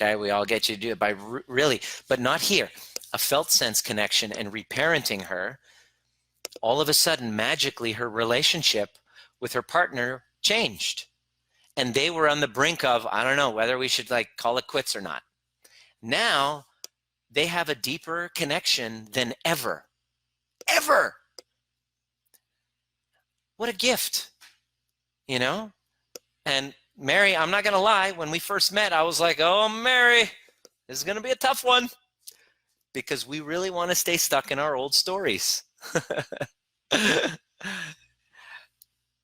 Okay, we all get you to do it by really, but not here. A felt sense connection and reparenting her. All of a sudden, magically, her relationship with her partner changed. And they were on the brink of, I don't know, whether we should like call it quits or not. Now, they have a deeper connection than ever. Ever. What a gift, you know? And Mary, I'm not going to lie, when we first met, I was like, oh, Mary, this is going to be a tough one, because we really want to stay stuck in our old stories.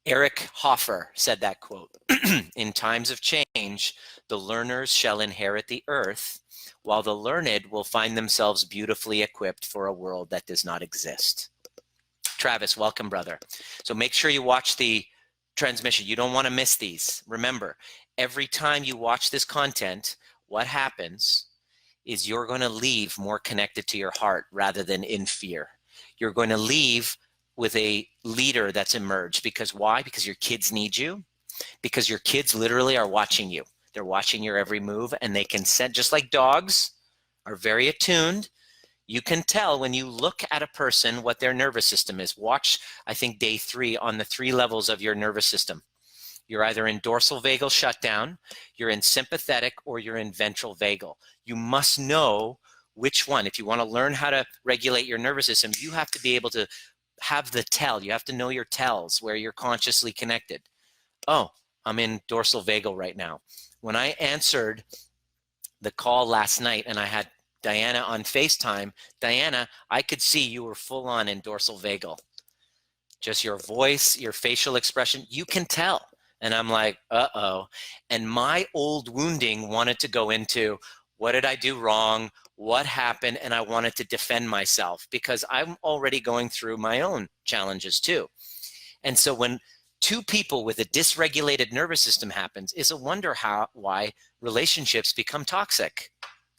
Eric Hoffer said that quote. In times of change, the learners shall inherit the earth, while the learned will find themselves beautifully equipped for a world that does not exist. Travis, welcome, brother. So make sure you watch the transmission. You don't want to miss these. Remember, every time you watch this content, what happens is you're going to leave more connected to your heart rather than in fear. You're going to leave with a leader that's emerged. Because why? Because your kids need you. Because your kids literally are watching you. They're watching your every move, and they can sense, just like dogs are very attuned. You can tell when you look at a person what their nervous system is. Watch, I think, day 3 on the 3 levels of your nervous system. You're either in dorsal vagal shutdown, you're in sympathetic, or you're in ventral vagal. You must know which one. If you want to learn how to regulate your nervous system, you have to be able to have the tell. You have to know your tells, where you're consciously connected. Oh, I'm in dorsal vagal right now. When I answered the call last night and I had Diana on FaceTime, Diana, I could see you were full on in dorsal vagal. Just your voice, your facial expression, you can tell. And I'm like, uh-oh. And my old wounding wanted to go into, what did I do wrong? What happened? And I wanted to defend myself because I'm already going through my own challenges too. And so when 2 people with a dysregulated nervous system happens, is a wonder why relationships become toxic.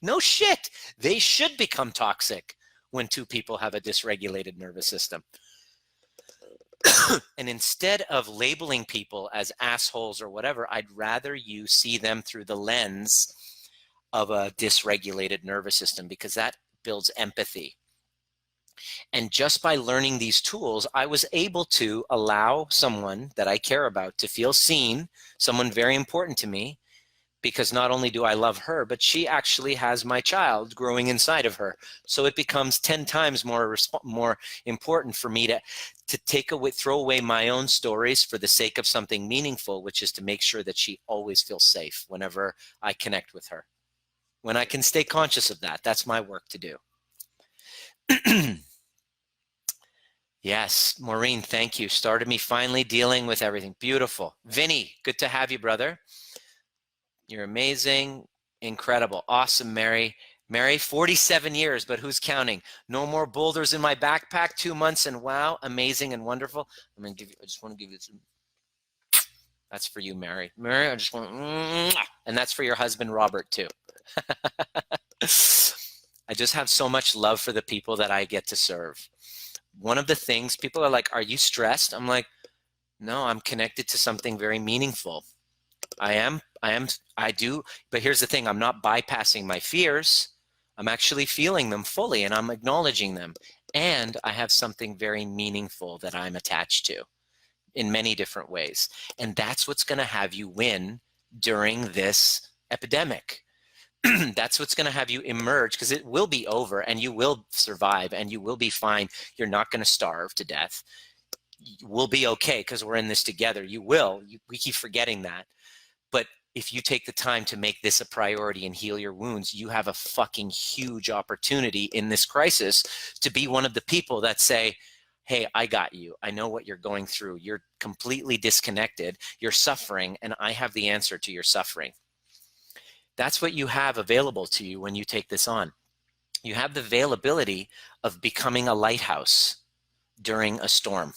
No shit. They should become toxic when 2 people have a dysregulated nervous system. And instead of labeling people as assholes or whatever, I'd rather you see them through the lens of a dysregulated nervous system, because that builds empathy. And just by learning these tools, I was able to allow someone that I care about to feel seen, someone very important to me, because not only do I love her, but she actually has my child growing inside of her. So it becomes 10 times more important for me to throw away my own stories for the sake of something meaningful, which is to make sure that she always feels safe whenever I connect with her. When I can stay conscious of that, that's my work to do. Yes, Maureen, thank you. Started me finally dealing with everything. Beautiful. Vinny, good to have you, brother. You're amazing, incredible, awesome, Mary. Mary, 47 years, but who's counting? No more boulders in my backpack, 2 months, and wow, amazing and wonderful. I just want to give you some. That's for you, Mary. Mary, I just want, and that's for your husband, Robert, too. I just have so much love for the people that I get to serve. One of the things, people are like, are you stressed? I'm like, no, I'm connected to something very meaningful. I do. But here's the thing, I'm not bypassing my fears. I'm actually feeling them fully and I'm acknowledging them. And I have something very meaningful that I'm attached to in many different ways. And that's what's going to have you win during this epidemic. That's what's going to have you emerge, because it will be over and you will survive and you will be fine. You're not going to starve to death. We'll be okay because we're in this together. You will. We keep forgetting that. But if you take the time to make this a priority and heal your wounds, you have a fucking huge opportunity in this crisis to be one of the people that say, hey, I got you. I know what you're going through. You're completely disconnected. You're suffering, and I have the answer to your suffering. That's what you have available to you when you take this on. You have the availability of becoming a lighthouse during a storm.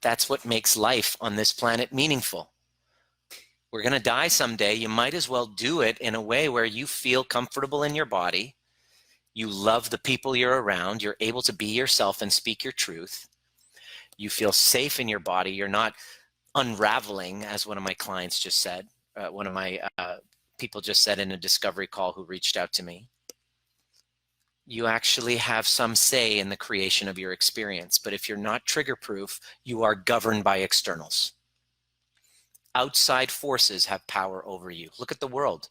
That's what makes life on this planet meaningful. We're going to die someday. You might as well do it in a way where you feel comfortable in your body. You love the people you're around. You're able to be yourself and speak your truth. You feel safe in your body. You're not unraveling, as one of my clients just said. One of my people just said in a discovery call who reached out to me. You actually have some say in the creation of your experience. But if you're not trigger proof, you are governed by externals. Outside forces have power over you. Look at the world.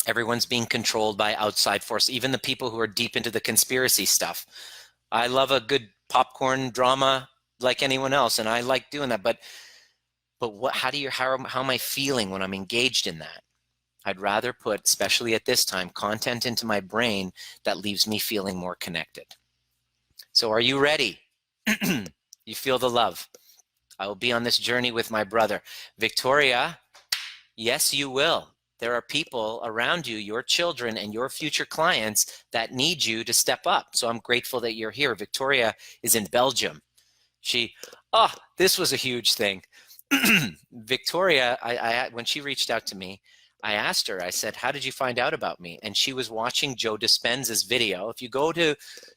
Everyone's being controlled by outside force, even the people who are deep into the conspiracy stuff. I love a good popcorn drama like anyone else, and I like doing that. But what? How am I feeling when I'm engaged in that? I'd rather put, especially at this time, content into my brain that leaves me feeling more connected. So are you ready? You feel the love. I will be on this journey with my brother. Victoria, yes, you will. There are people around you, your children and your future clients, that need you to step up. So I'm grateful that you're here. Victoria is in Belgium. This was a huge thing. Victoria, when she reached out to me, I asked her, I said, how did you find out about me? And she was watching Joe Dispenza's video. If you go to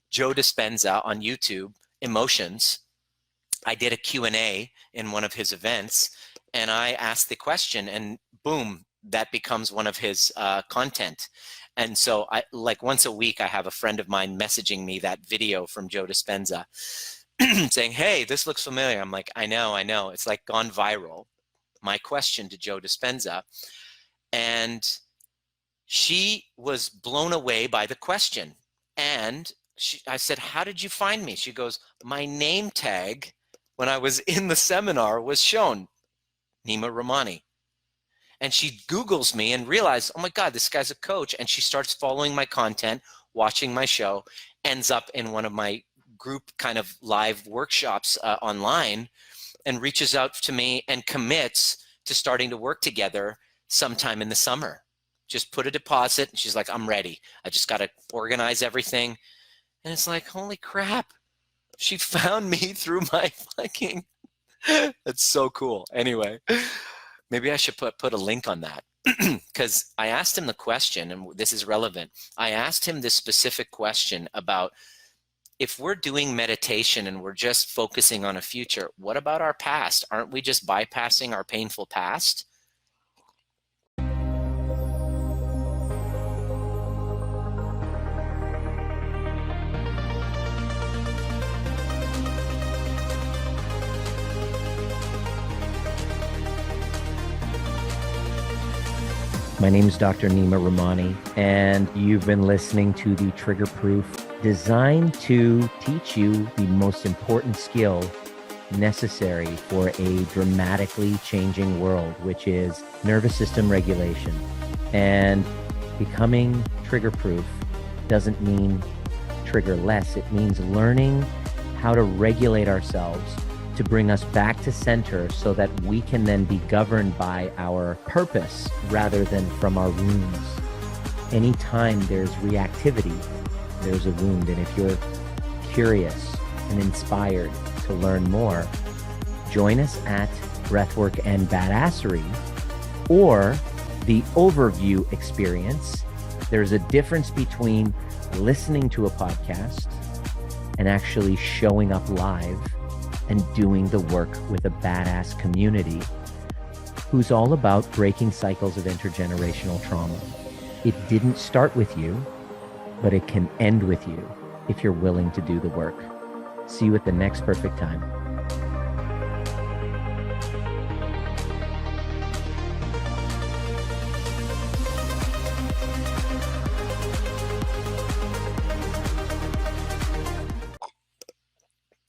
Joe Dispenza on YouTube, Emotions, I did a Q&A in one of his events, and I asked the question, and boom, that becomes one of his content. And so like once a week, I have a friend of mine messaging me that video from Joe Dispenza saying, hey, this looks familiar. I'm like, I know. It's like gone viral. My question to Joe Dispenza. And she was blown away by the question. And I said, how did you find me? She goes, my name tag when I was in the seminar was shown, Nima Rahmany. And she Googles me and realized, oh my God, this guy's a coach. And she starts following my content, watching my show, ends up in one of my group kind of live workshops online, and reaches out to me and commits to starting to work together sometime in the summer. Just put a deposit. And she's like, I'm ready. I just got to organize everything. And it's like, holy crap. She found me through my fucking, that's so cool. Anyway, maybe I should put a link on that, because I asked him the question, and this is relevant. I asked him this specific question about, if we're doing meditation and we're just focusing on a future, what about our past? Aren't we just bypassing our painful past?
My name is Dr. Nima Rahmany, and you've been listening to the Trigger Proof, designed to teach you the most important skill necessary for a dramatically changing world, which is nervous system regulation. And becoming trigger proof doesn't mean trigger less. It means learning how to regulate ourselves to bring us back to center so that we can then be governed by our purpose rather than from our wounds. Anytime there's reactivity, there's a wound. And if you're curious and inspired to learn more, join us at Breathwork and Badassery, or the overview experience. There's a difference between listening to a podcast and actually showing up live and doing the work with a badass community who's all about breaking cycles of intergenerational trauma. It didn't start with you, but it can end with you if you're willing to do the work. See you at the next perfect time.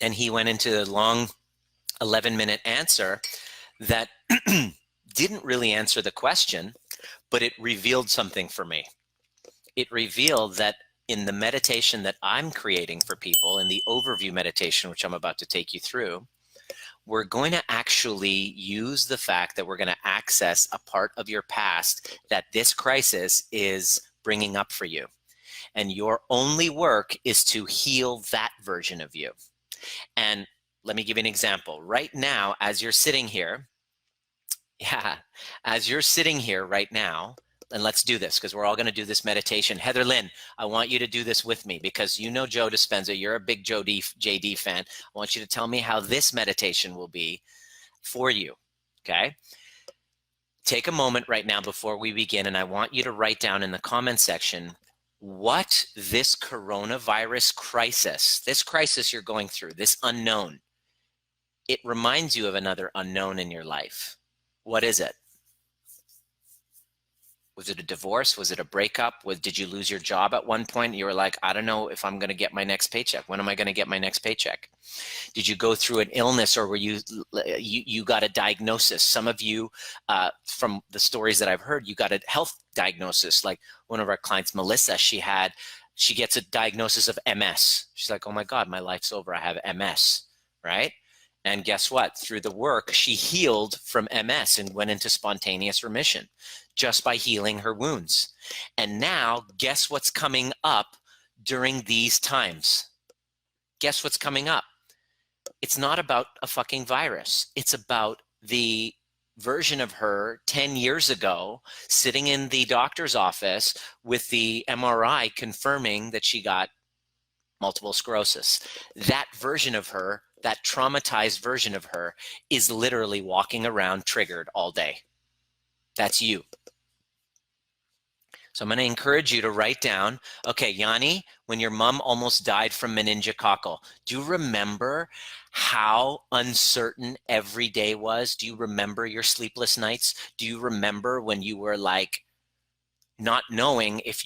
And he went into a long 11-minute answer that didn't really answer the question, but it revealed something for me. It revealed that in the meditation that I'm creating for people, in the overview meditation, which I'm about to take you through, we're going to actually use the fact that we're going to access a part of your past that this crisis is bringing up for you. And your only work is to heal that version of you. And let me give you an example. Right now, as you're sitting here, right now, and let's do this because we're all going to do this meditation. Heather Lynn, I want you to do this with me because you know Joe Dispenza. You're a big JD fan. I want you to tell me how this meditation will be for you, okay? Take a moment right now before we begin, and I want you to write down in the comment section what this coronavirus crisis, this crisis you're going through, this unknown, it reminds you of another unknown in your life. What is it? Was it a divorce? Was it a breakup? Did you lose your job at one point? You were like, I don't know if I'm going to get my next paycheck. When am I going to get my next paycheck? Did you go through an illness, or were you got a diagnosis? Some of you, from the stories that I've heard, you got a health diagnosis. Like one of our clients, Melissa, she gets a diagnosis of MS. She's like, oh my God, my life's over. I have MS, right? And guess what? Through the work, she healed from MS and went into spontaneous remission just by healing her wounds. And now, guess what's coming up during these times? Guess what's coming up? It's not about a fucking virus. It's about the version of her 10 years ago sitting in the doctor's office with the MRI confirming that she got multiple sclerosis. That version of her, that traumatized version of her, is literally walking around triggered all day. That's you. So I'm going to encourage you to write down, okay, Yanni, when your mom almost died from meningococcal, do you remember how uncertain every day was? Do you remember your sleepless nights? Do you remember when you were like not knowing if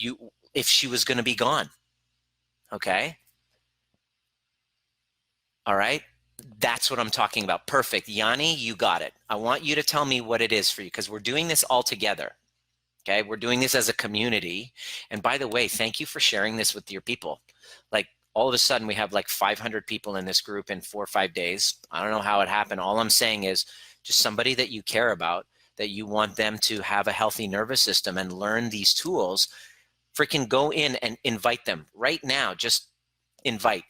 she was going to be gone? Okay. All right. That's what I'm talking about. Perfect. Yanni, you got it. I want you to tell me what it is for you because we're doing this all together. Okay. We're doing this as a community. And by the way, thank you for sharing this with your people. Like all of a sudden we have like 500 people in this group in 4 or 5 days. I don't know how it happened. All I'm saying is just somebody that you care about, that you want them to have a healthy nervous system and learn these tools, freaking go in and invite them right now. Just invite,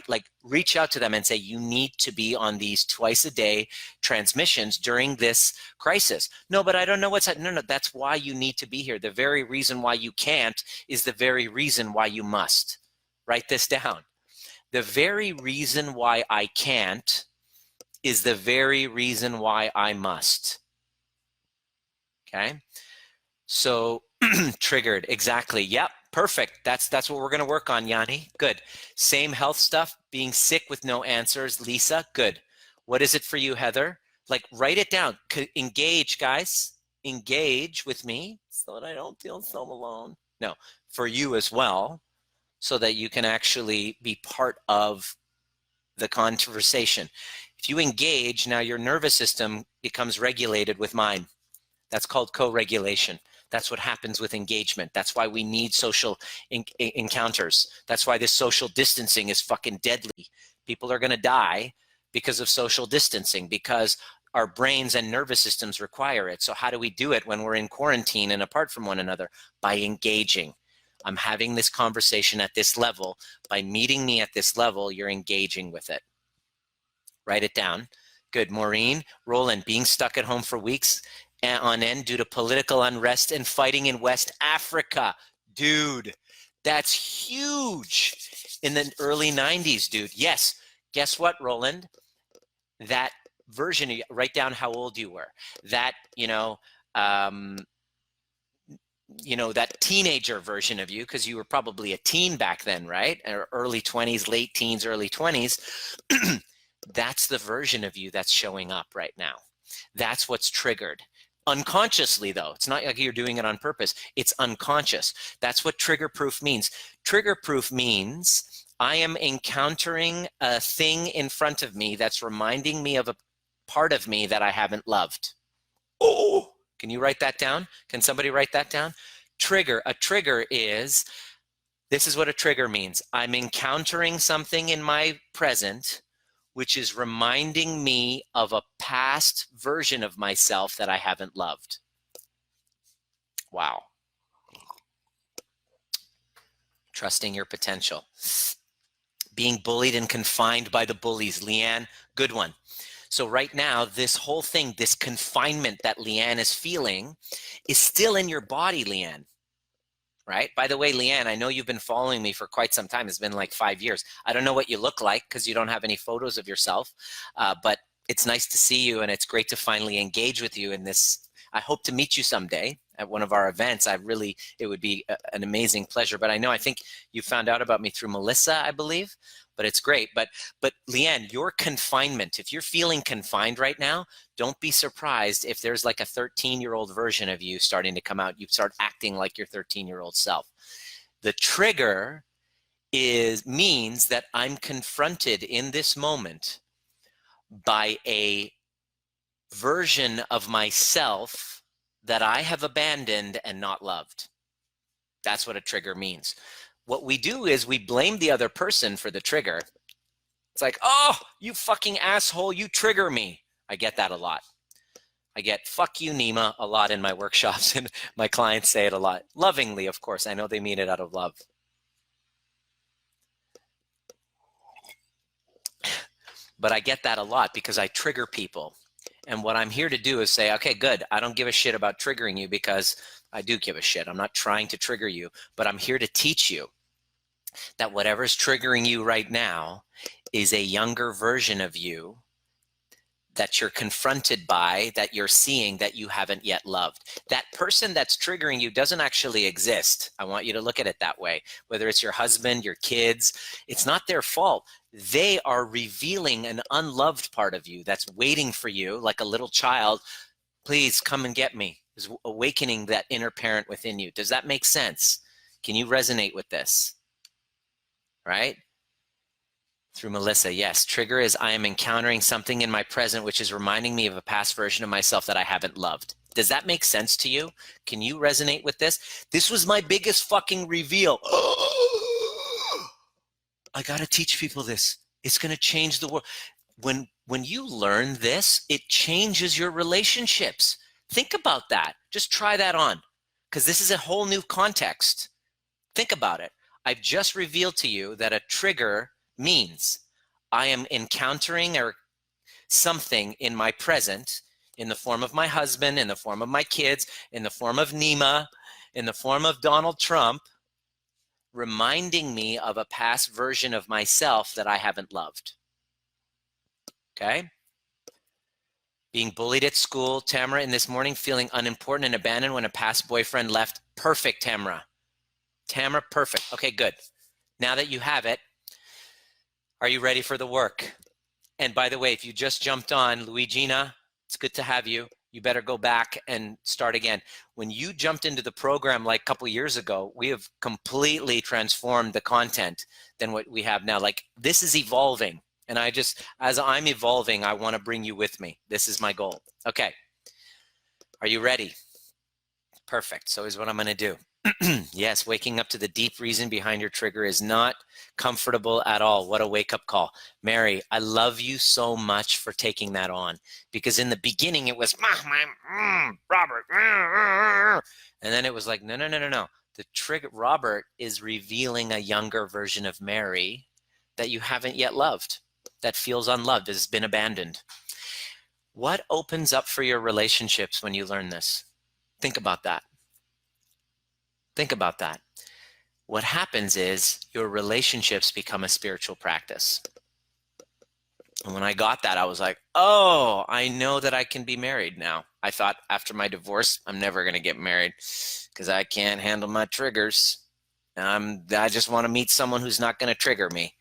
like reach out to them and say, you need to be on these twice a day transmissions during this crisis. No, but I don't know what's happening. No, that's why you need to be here. The very reason why you can't is the very reason why you must. Write this down. The very reason why I can't is the very reason why I must. Okay. So triggered. Exactly. Yep. Perfect. That's what we're going to work on, Yanni. Good. Same health stuff, being sick with no answers. Lisa, good. What is it for you, Heather? Like, write it down. Engage, guys. Engage with me so that I don't feel so alone. No, for you as well, so that you can actually be part of the conversation. If you engage, now your nervous system becomes regulated with mine. That's called co-regulation. That's what happens with engagement. That's why we need social encounters. That's why this social distancing is fucking deadly. People are going to die because of social distancing, because our brains and nervous systems require it. So how do we do it when we're in quarantine and apart from one another? By engaging. I'm having this conversation at this level. By meeting me at this level, you're engaging with it. Write it down. Good. Maureen, Roland, being stuck at home for weeks on end due to political unrest and fighting in West Africa. Dude, that's huge. In the early 90s, dude. Yes. Guess what, Roland? that version of you, write down how old you were. That, um, that teenager version of you, because you were probably a teen back then, right? Or early 20s, late teens, early 20s. That's the version of you that's showing up right now. That's what's triggered. Unconsciously, though. It's not like you're doing it on purpose. It's unconscious. That's what trigger proof means. Trigger proof means I am encountering a thing in front of me that's reminding me of a part of me that I haven't loved. Oh, can you write that down? Can somebody write that down? Trigger. A trigger is, this is what a trigger means. I'm encountering something in my present which is reminding me of a past version of myself that I haven't loved. Wow. Trusting your potential. Being bullied and confined by the bullies. Leanne, good one. So right now, this whole thing, this confinement that Leanne is feeling is still in your body, Leanne. Right? By the way, Leanne, I know you've been following me for quite some time. It's been like 5 years. I don't know what you look like because you don't have any photos of yourself, but it's nice to see you, and it's great to finally engage with you in this. I hope to meet you someday at one of our events. It would be an amazing pleasure. But I think you found out about me through Melissa, I believe, but it's great. But Leanne, your confinement, if you're feeling confined right now, don't be surprised if there's like a 13-year-old version of you starting to come out. You start acting like your 13-year-old self. The trigger means that I'm confronted in this moment by a version of myself that I have abandoned and not loved. That's what a trigger means. What we do is we blame the other person for the trigger. It's like, oh, you fucking asshole, you trigger me. I get that a lot. I get fuck you, Nima, a lot in my workshops, and my clients say it a lot. Lovingly, of course. I know they mean it out of love. But I get that a lot because I trigger people. And what I'm here to do is say, okay, good. I don't give a shit about triggering you because I do give a shit. I'm not trying to trigger you, but I'm here to teach you that whatever's triggering you right now is a younger version of you that you're confronted by, that you're seeing, that you haven't yet loved. That person that's triggering you doesn't actually exist. I want you to look at it that way. Whether it's your husband, your kids, it's not their fault. They are revealing an unloved part of you that's waiting for you like a little child. Please come and get me. Is awakening that inner parent within you. Does that make sense? Can you resonate with this? Right? Through Melissa, yes. Trigger is I am encountering something in my present which is reminding me of a past version of myself that I haven't loved. Does that make sense to you? Can you resonate with this? This was my biggest fucking reveal. I got to teach people this. It's going to change the world. When you learn this, it changes your relationships. Think about that. Just try that on, because this is a whole new context. Think about it. I've just revealed to you that a trigger means I am encountering something in my present in the form of my husband, in the form of my kids, in the form of Nima, in the form of Donald Trump, reminding me of a past version of myself that I haven't loved. Okay? Being bullied at school, Tamara, in this morning, feeling unimportant and abandoned when a past boyfriend left. Perfect, Tamara. Tamara, perfect. Okay, good. Now that you have it, are you ready for the work? And by the way, if you just jumped on, Luigina, it's good to have you. You better go back and start again. When you jumped into the program like a couple years ago, we have completely transformed the content than what we have now. Like, this is evolving. And as I'm evolving, I want to bring you with me. This is my goal. Okay. Are you ready? Perfect. So here's what I'm going to do. Yes, waking up to the deep reason behind your trigger is not comfortable at all. What a wake-up call. Mary, I love you so much for taking that on, because in the beginning it was Robert, and then it was like, no. The trigger, Robert is revealing a younger version of Mary that you haven't yet loved, that feels unloved, has been abandoned. What opens up for your relationships when you learn this? Think about that. Think about that. What happens is your relationships become a spiritual practice. And when I got that, I was like, oh, I know that I can be married now. I thought after my divorce, I'm never going to get married because I can't handle my triggers. I just want to meet someone who's not going to trigger me.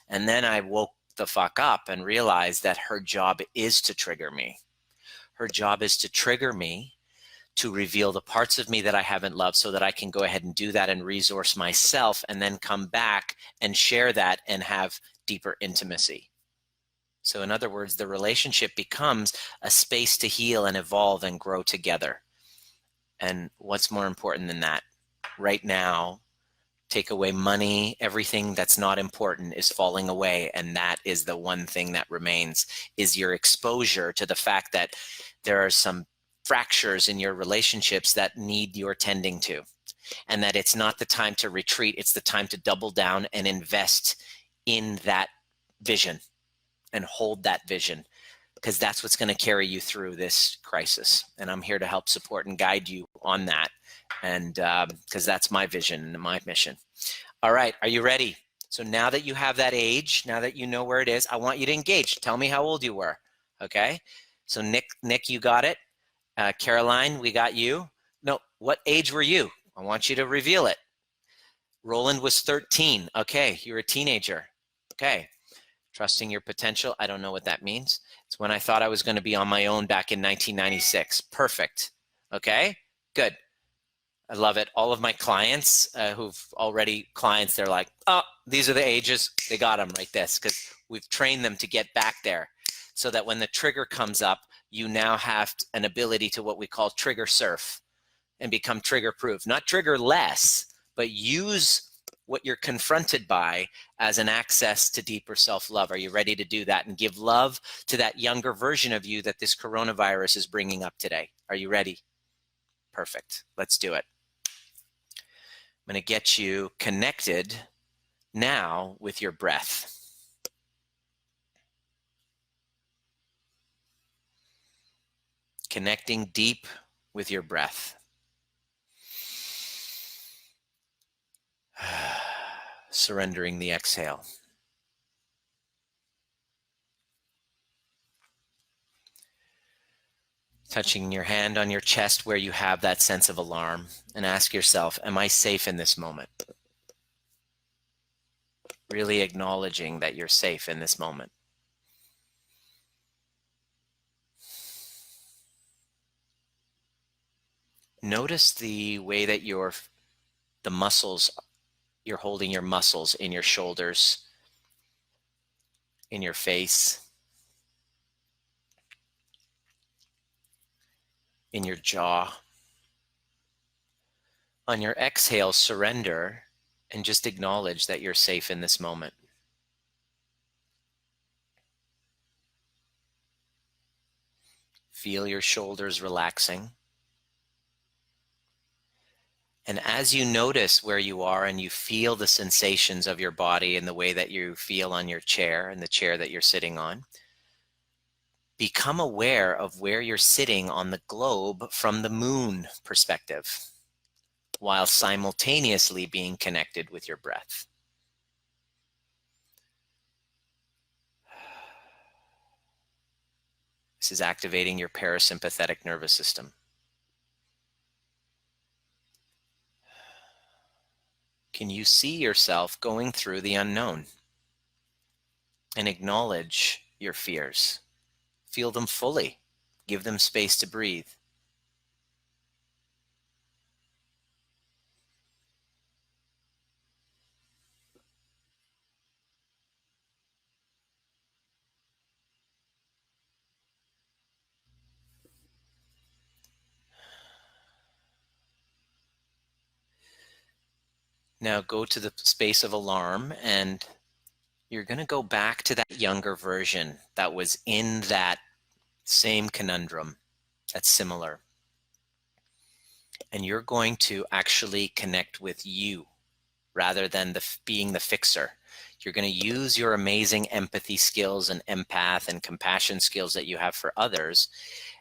And then I woke the fuck up and realized that her job is to trigger me. Her job is to trigger me, to reveal the parts of me that I haven't loved so that I can go ahead and do that and resource myself and then come back and share that and have deeper intimacy. So in other words, the relationship becomes a space to heal and evolve and grow together. And what's more important than that? Right now, take away money, everything that's not important is falling away. And that is the one thing that remains, is your exposure to the fact that there are some fractures in your relationships that need your tending to. And that it's not the time to retreat, it's the time to double down and invest in that vision and hold that vision, because that's what's going to carry you through this crisis. And I'm here to help support and guide you on that. And because that's my vision and my mission. All right, are you ready? So now that you have that age, now that you know where it is, I want you to engage. Tell me how old you were, okay? So Nick, you got it. Caroline, we got you. No, what age were you? I want you to reveal it. Roland was 13. Okay, you're a teenager. Okay. Trusting your potential. I don't know what that means. It's when I thought I was going to be on my own back in 1996. Perfect. Okay, good. I love it. All of my clients who've already clients, they're like, oh, these are the ages. They got them right this, because we've trained them to get back there so that when the trigger comes up, you now have an ability to what we call trigger surf and become trigger proof. Not trigger less, but use what you're confronted by as an access to deeper self-love. Are you ready to do that and give love to that younger version of you that this coronavirus is bringing up today? Are you ready? Perfect. Let's do it. I'm going to get you connected now with your breath. Connecting deep with your breath. Surrendering the exhale. Touching your hand on your chest where you have that sense of alarm, and ask yourself, am I safe in this moment? Really acknowledging that you're safe in this moment. Notice the way that the muscles, you're holding your muscles in your shoulders, in your face, in your jaw. On your exhale, surrender and just acknowledge that you're safe in this moment. Feel your shoulders relaxing. And as you notice where you are and you feel the sensations of your body and the way that you feel on your chair and the chair that you're sitting on, become aware of where you're sitting on the globe from the moon perspective, while simultaneously being connected with your breath. This is activating your parasympathetic nervous system. Can you see yourself going through the unknown? And acknowledge your fears. Feel them fully. Give them space to breathe. Now go to the space of alarm, and you're going to go back to that younger version that was in that same conundrum that's similar. And you're going to actually connect with you rather than being the fixer. You're going to use your amazing empathy skills and empath and compassion skills that you have for others,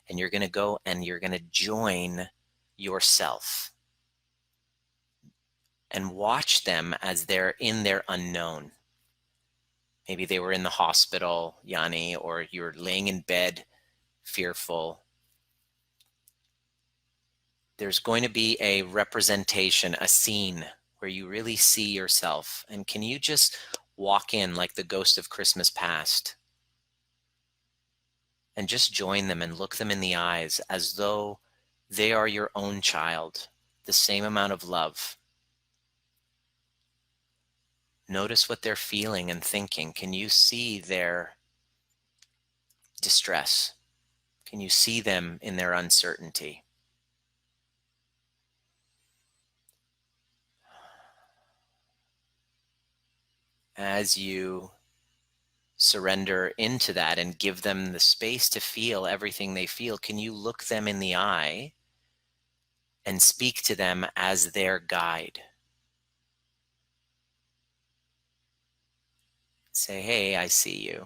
and you're going to go and you're going to join yourself and watch them as they're in their unknown. Maybe they were in the hospital, Yanni, or you're laying in bed fearful. There's going to be a representation, a scene where you really see yourself. And can you just walk in like the ghost of Christmas past and just join them and look them in the eyes as though they are your own child, the same amount of love. Notice what they're feeling and thinking. Can you see their distress? Can you see them in their uncertainty? As you surrender into that and give them the space to feel everything they feel, can you look them in the eye and speak to them as their guide? Say, hey, I see you.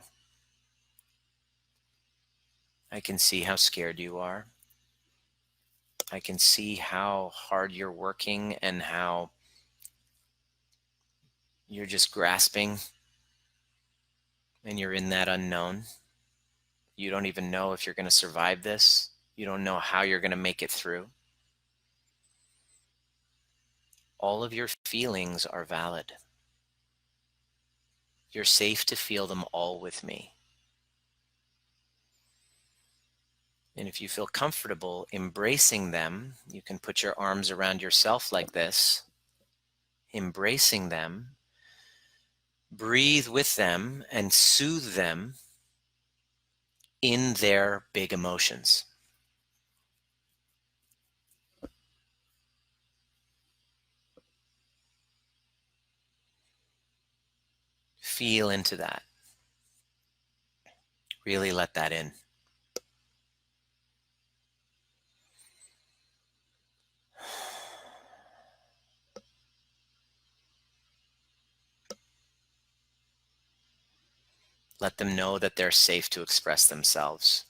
I can see how scared you are. I can see how hard you're working and how you're just grasping and you're in that unknown. You don't even know if you're going to survive this. You don't know how you're going to make it through. All of your feelings are valid. You're safe to feel them all with me. And if you feel comfortable embracing them, you can put your arms around yourself like this, embracing them, breathe with them, and soothe them in their big emotions. Feel into that. Really let that in. Let them know that they're safe to express themselves.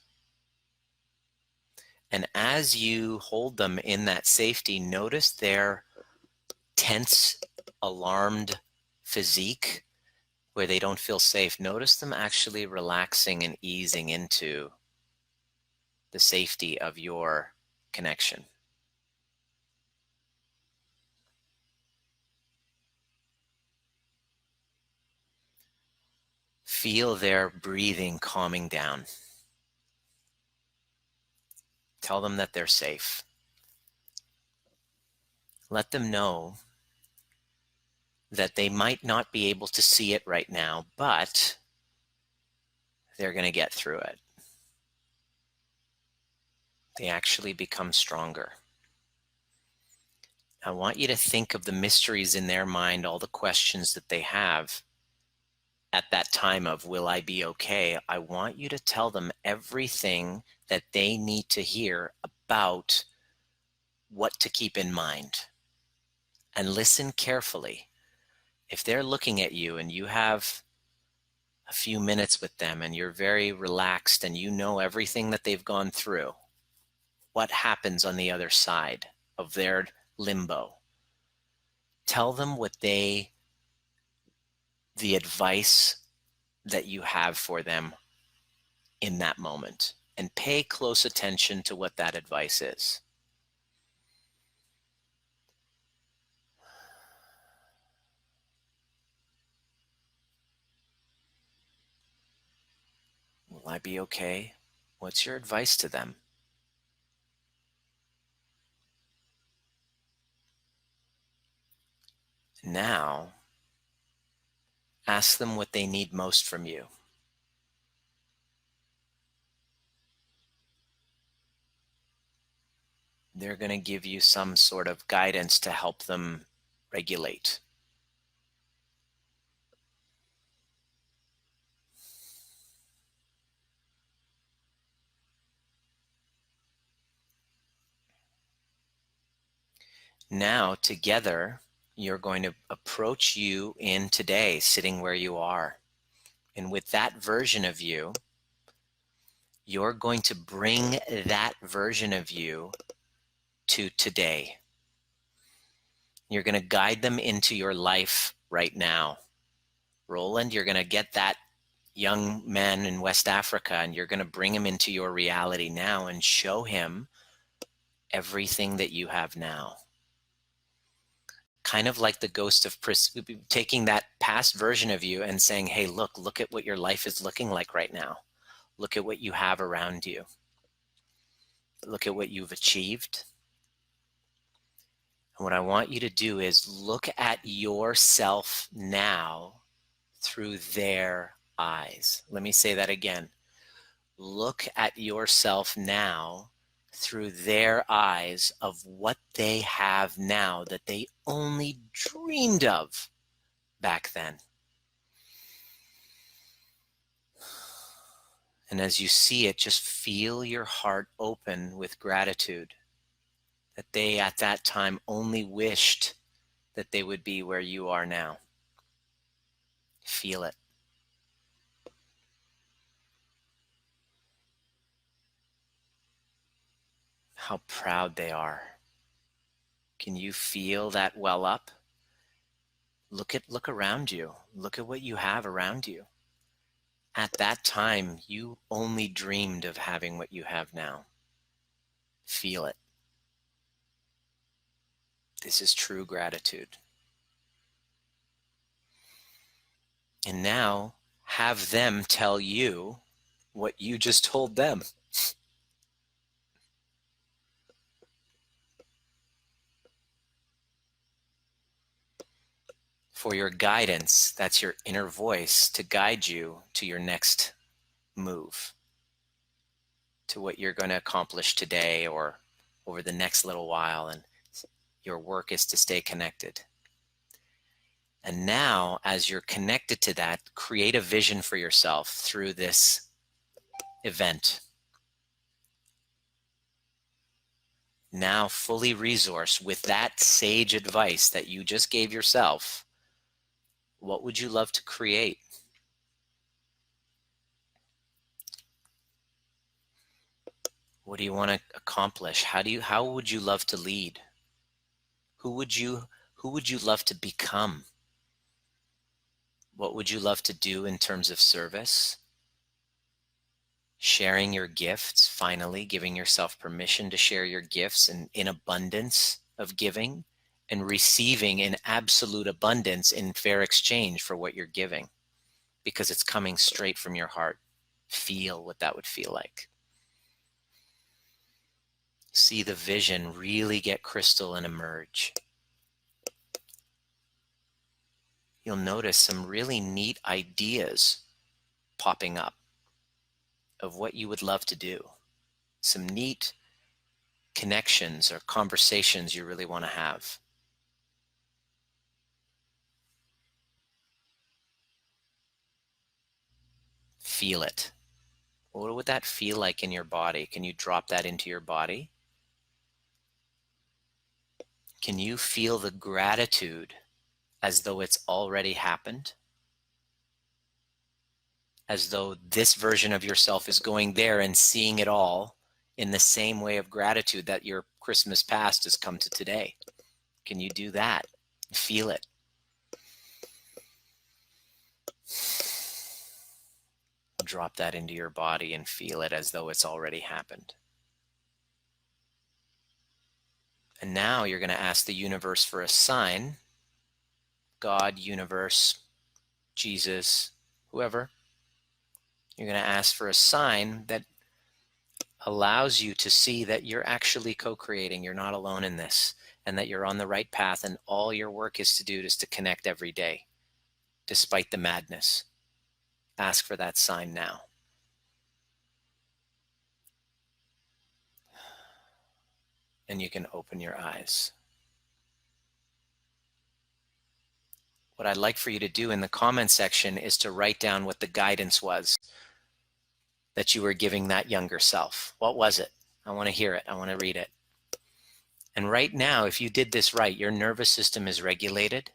And as you hold them in that safety, notice their tense, alarmed physique where they don't feel safe. Notice them actually relaxing and easing into the safety of your connection. Feel their breathing calming down. Tell them that they're safe. Let them know that they might not be able to see it right now, but they're going to get through it. They actually become stronger. I want you to think of the mysteries in their mind, all the questions that they have at that time of, will I be okay? I want you to tell them everything that they need to hear about what to keep in mind. And listen carefully. If they're looking at you and you have a few minutes with them and you're very relaxed and you know everything that they've gone through, what happens on the other side of their limbo? Tell them the advice that you have for them in that moment, and pay close attention to what that advice is. Will I be okay? What's your advice to them? Now, ask them what they need most from you. They're going to give you some sort of guidance to help them regulate. Now, together, you're going to approach you in today, sitting where you are. And with that version of you, you're going to bring that version of you to today. You're going to guide them into your life right now, Roland, you're going to get that young man in West Africa and you're going to bring him into your reality now and show him everything that you have now. Kind of like the ghost of taking that past version of you and saying, hey, look at what your life is looking like right now. Look at what you have around you. Look at what you've achieved. And what I want you to do is look at yourself now through their eyes. Let me say that again. Look at yourself now through their eyes of what they have now that they only dreamed of back then. And as you see it, just feel your heart open with gratitude that they at that time only wished that they would be where you are now. Feel it. How proud they are. Can you feel that well up? Look around you. Look at what you have around you. At that time, you only dreamed of having what you have now. Feel it. This is true gratitude. And now, have them tell you what you just told them. For your guidance, that's your inner voice to guide you to your next move, to what you're going to accomplish today or over the next little while. And your work is to stay connected. And now, as you're connected to that, create a vision for yourself through this event. Now, fully resource with that sage advice that you just gave yourself. What would you love to create? What do you want to accomplish? How would you love to lead? Who would you love to become? What would you love to do in terms of service? Sharing your gifts, finally giving yourself permission to share your gifts in abundance of giving and receiving in absolute abundance in fair exchange for what you're giving, because it's coming straight from your heart. Feel what that would feel like. See the vision really get crystal and emerge. You'll notice some really neat ideas popping up of what you would love to do. Some neat connections or conversations you really want to have. Feel it. What would that feel like in your body? Can you drop that into your body? Can you feel the gratitude as though it's already happened? As though this version of yourself is going there and seeing it all in the same way of gratitude that your Christmas past has come to today. Can you do that? Feel it. Drop that into your body and feel it as though it's already happened. And now you're going to ask the universe for a sign. God, universe, Jesus, whoever. You're going to ask for a sign that allows you to see that you're actually co-creating. You're not alone in this, and that you're on the right path, and all your work is to do is to connect every day, despite the madness. Ask for that sign now. And you can open your eyes. What I'd like for you to do in the comment section is to write down what the guidance was that you were giving that younger self. What was it? I want to hear it. I want to read it. And right now, if you did this right, your nervous system is regulated.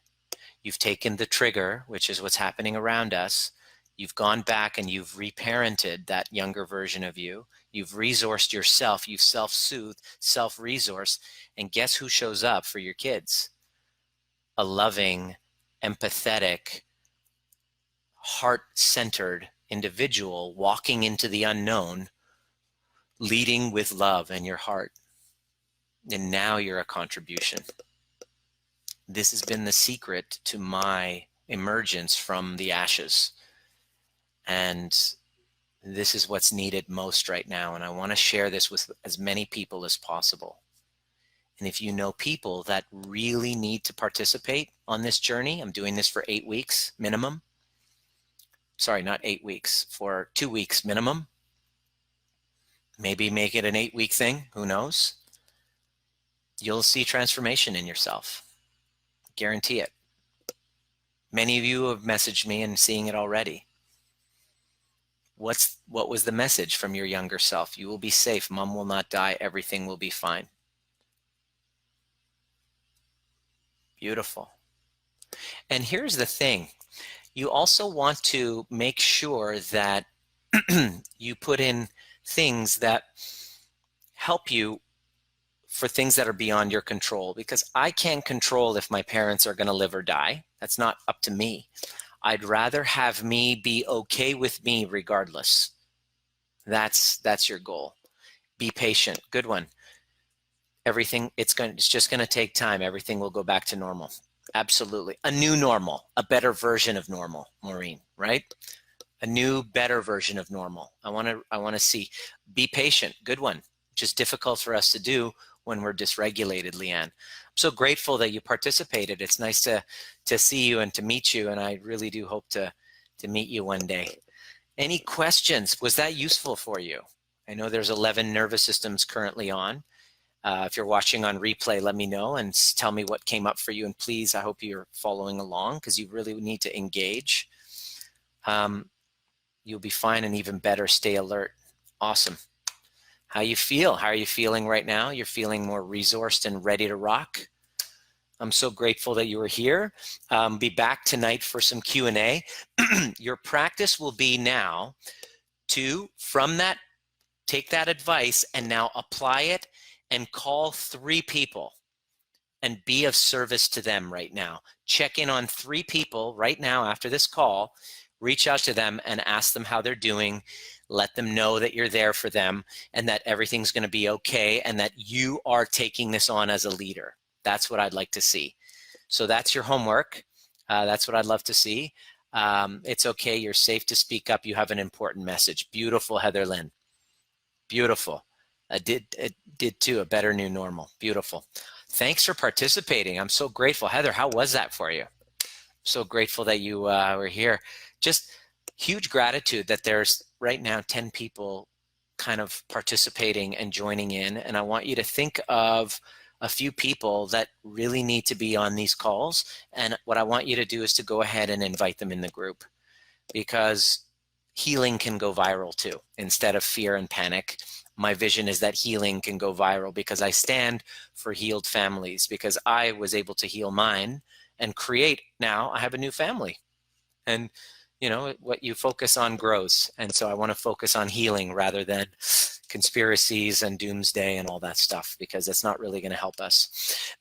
You've taken the trigger, which is what's happening around us. You've gone back and you've reparented that younger version of you. You've resourced yourself. You've self-soothed, self-resourced. And guess who shows up for your kids? A loving, empathetic, heart-centered individual walking into the unknown, leading with love in your heart. And now you're a contribution. This has been the secret to my emergence from the ashes. And this is what's needed most right now. And I want to share this with as many people as possible. And if you know people that really need to participate on this journey, I'm doing this for 8 weeks minimum. Sorry, not 8 weeks, for 2 weeks minimum. Maybe make it an 8-week thing, who knows? You'll see transformation in yourself. Guarantee it. Many of you have messaged me and seeing it already. What was the message from your younger self? You will be safe. Mom will not die. Everything will be fine. Beautiful. And here's the thing. You also want to make sure that you put in things that help you for things that are beyond your control, because I can't control if my parents are going to live or die. That's not up to me. I'd rather have me be okay with me regardless. That's your goal. Be patient. Good one. Everything, it's just going to take time. Everything will go back to normal. Absolutely. A new normal, a better version of normal, Maureen, right? A new, better version of normal. I want to see. Be patient. Good one. Just difficult for us to do when we're dysregulated, Leanne. I'm so grateful that you participated. It's nice to see you and to meet you, and I really do hope to meet you one day. Any questions? Was that useful for you? I know there's 11 nervous systems currently on. If you're watching on replay, let me know and tell me what came up for you. And please, I hope you're following along, because you really need to engage. You'll be fine, and even better, stay alert. Awesome. How you feel? How are you feeling right now? You're feeling more resourced and ready to rock. I'm so grateful that you were here. Be back tonight for some Q&A. Your practice will be now to, from that, take that advice and now apply it and call 3 people and be of service to them right now. Check in on 3 people right now after this call. Reach out to them and ask them how they're doing. Let them know that you're there for them and that everything's going to be okay, and that you are taking this on as a leader. That's what I'd like to see. So that's your homework. That's what I'd love to see. It's okay. You're safe to speak up. You have an important message. Beautiful, Heather Lynn. Beautiful. It did too. A better new normal. Beautiful. Thanks for participating. I'm so grateful. Heather, how was that for you? So grateful that you were here. Just huge gratitude that there's right now 10 people kind of participating and joining in. And I want you to think of a few people that really need to be on these calls. And what I want you to do is to go ahead and invite them in the group, because healing can go viral too. Instead of fear and panic, my vision is that healing can go viral, because I stand for healed families, because I was able to heal mine and create, now I have a new family. And you know, what you focus on grows. And so I want to focus on healing rather than conspiracies and doomsday and all that stuff, because it's not really going to help us.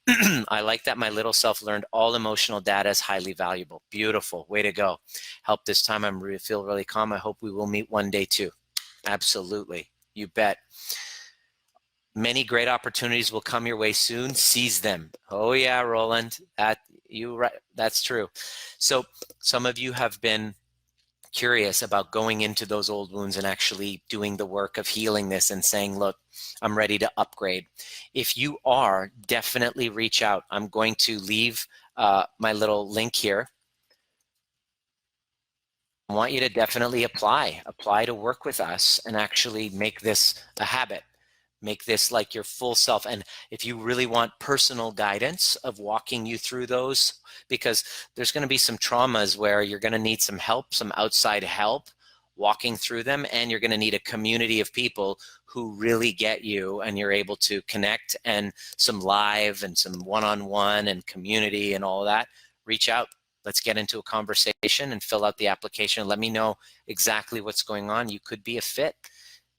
I like that my little self learned all emotional data is highly valuable. Beautiful. Way to go. Help this time. I feel really calm. I hope we will meet one day too. Absolutely. You bet. Many great opportunities will come your way soon. Seize them. Oh yeah, Roland. That's true. So some of you have been curious about going into those old wounds and actually doing the work of healing this and saying, look, I'm ready to upgrade. If you are, definitely reach out. I'm going to leave my little link here. I want you to definitely apply to work with us and actually make this a habit. Make this like your full self. And if you really want personal guidance of walking you through those, because there's going to be some traumas where you're going to need some help, some outside help walking through them. And you're going to need a community of people who really get you, and you're able to connect, and some live and some one-on-one and community and all of that. Reach out. Let's get into a conversation and fill out the application. Let me know exactly what's going on. You could be a fit.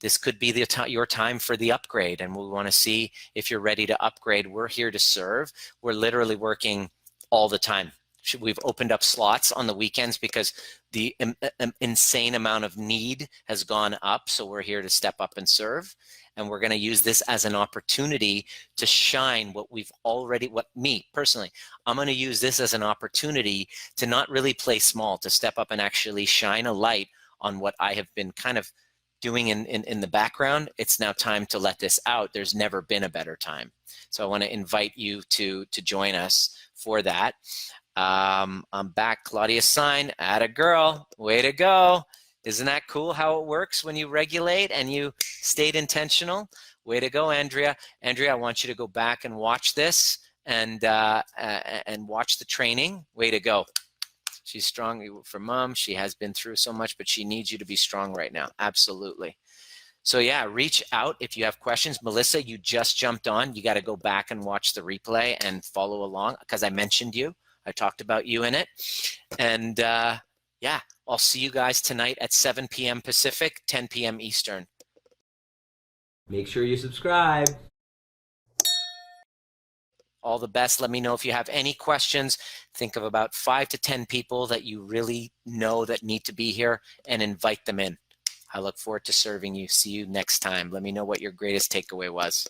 This could be your time for the upgrade, and we want to see if you're ready to upgrade. We're here to serve. We're literally working all the time, we've opened up slots on the weekends because the insane amount of need has gone up. So we're here to step up and serve. And we're going to use this as an opportunity to shine what we've already, me personally, I'm going to use this as an opportunity to not really play small, to step up and actually shine a light on what I have been kind of doing in the background. It's now time to let this out. There's never been a better time. So I want to invite you to join us for that. I'm back. Claudia Sign, atta girl, way to go. Isn't that cool how it works when you regulate and you stayed intentional? Way to go, Andrea. Andrea, I want you to go back and watch this and watch the training. Way to go. She's strong for mom. She has been through so much, but she needs you to be strong right now. Absolutely. So yeah, reach out if you have questions. Melissa, you just jumped on. You got to go back and watch the replay and follow along because I mentioned you. I talked about you in it. And yeah, I'll see you guys tonight at 7 p.m. Pacific, 10 p.m. Eastern.
Make sure you subscribe.
All the best. Let me know if you have any questions. Think of about 5 to 10 people that you really know that need to be here and invite them in. I look forward to serving you. See you next time. Let me know what your greatest takeaway was.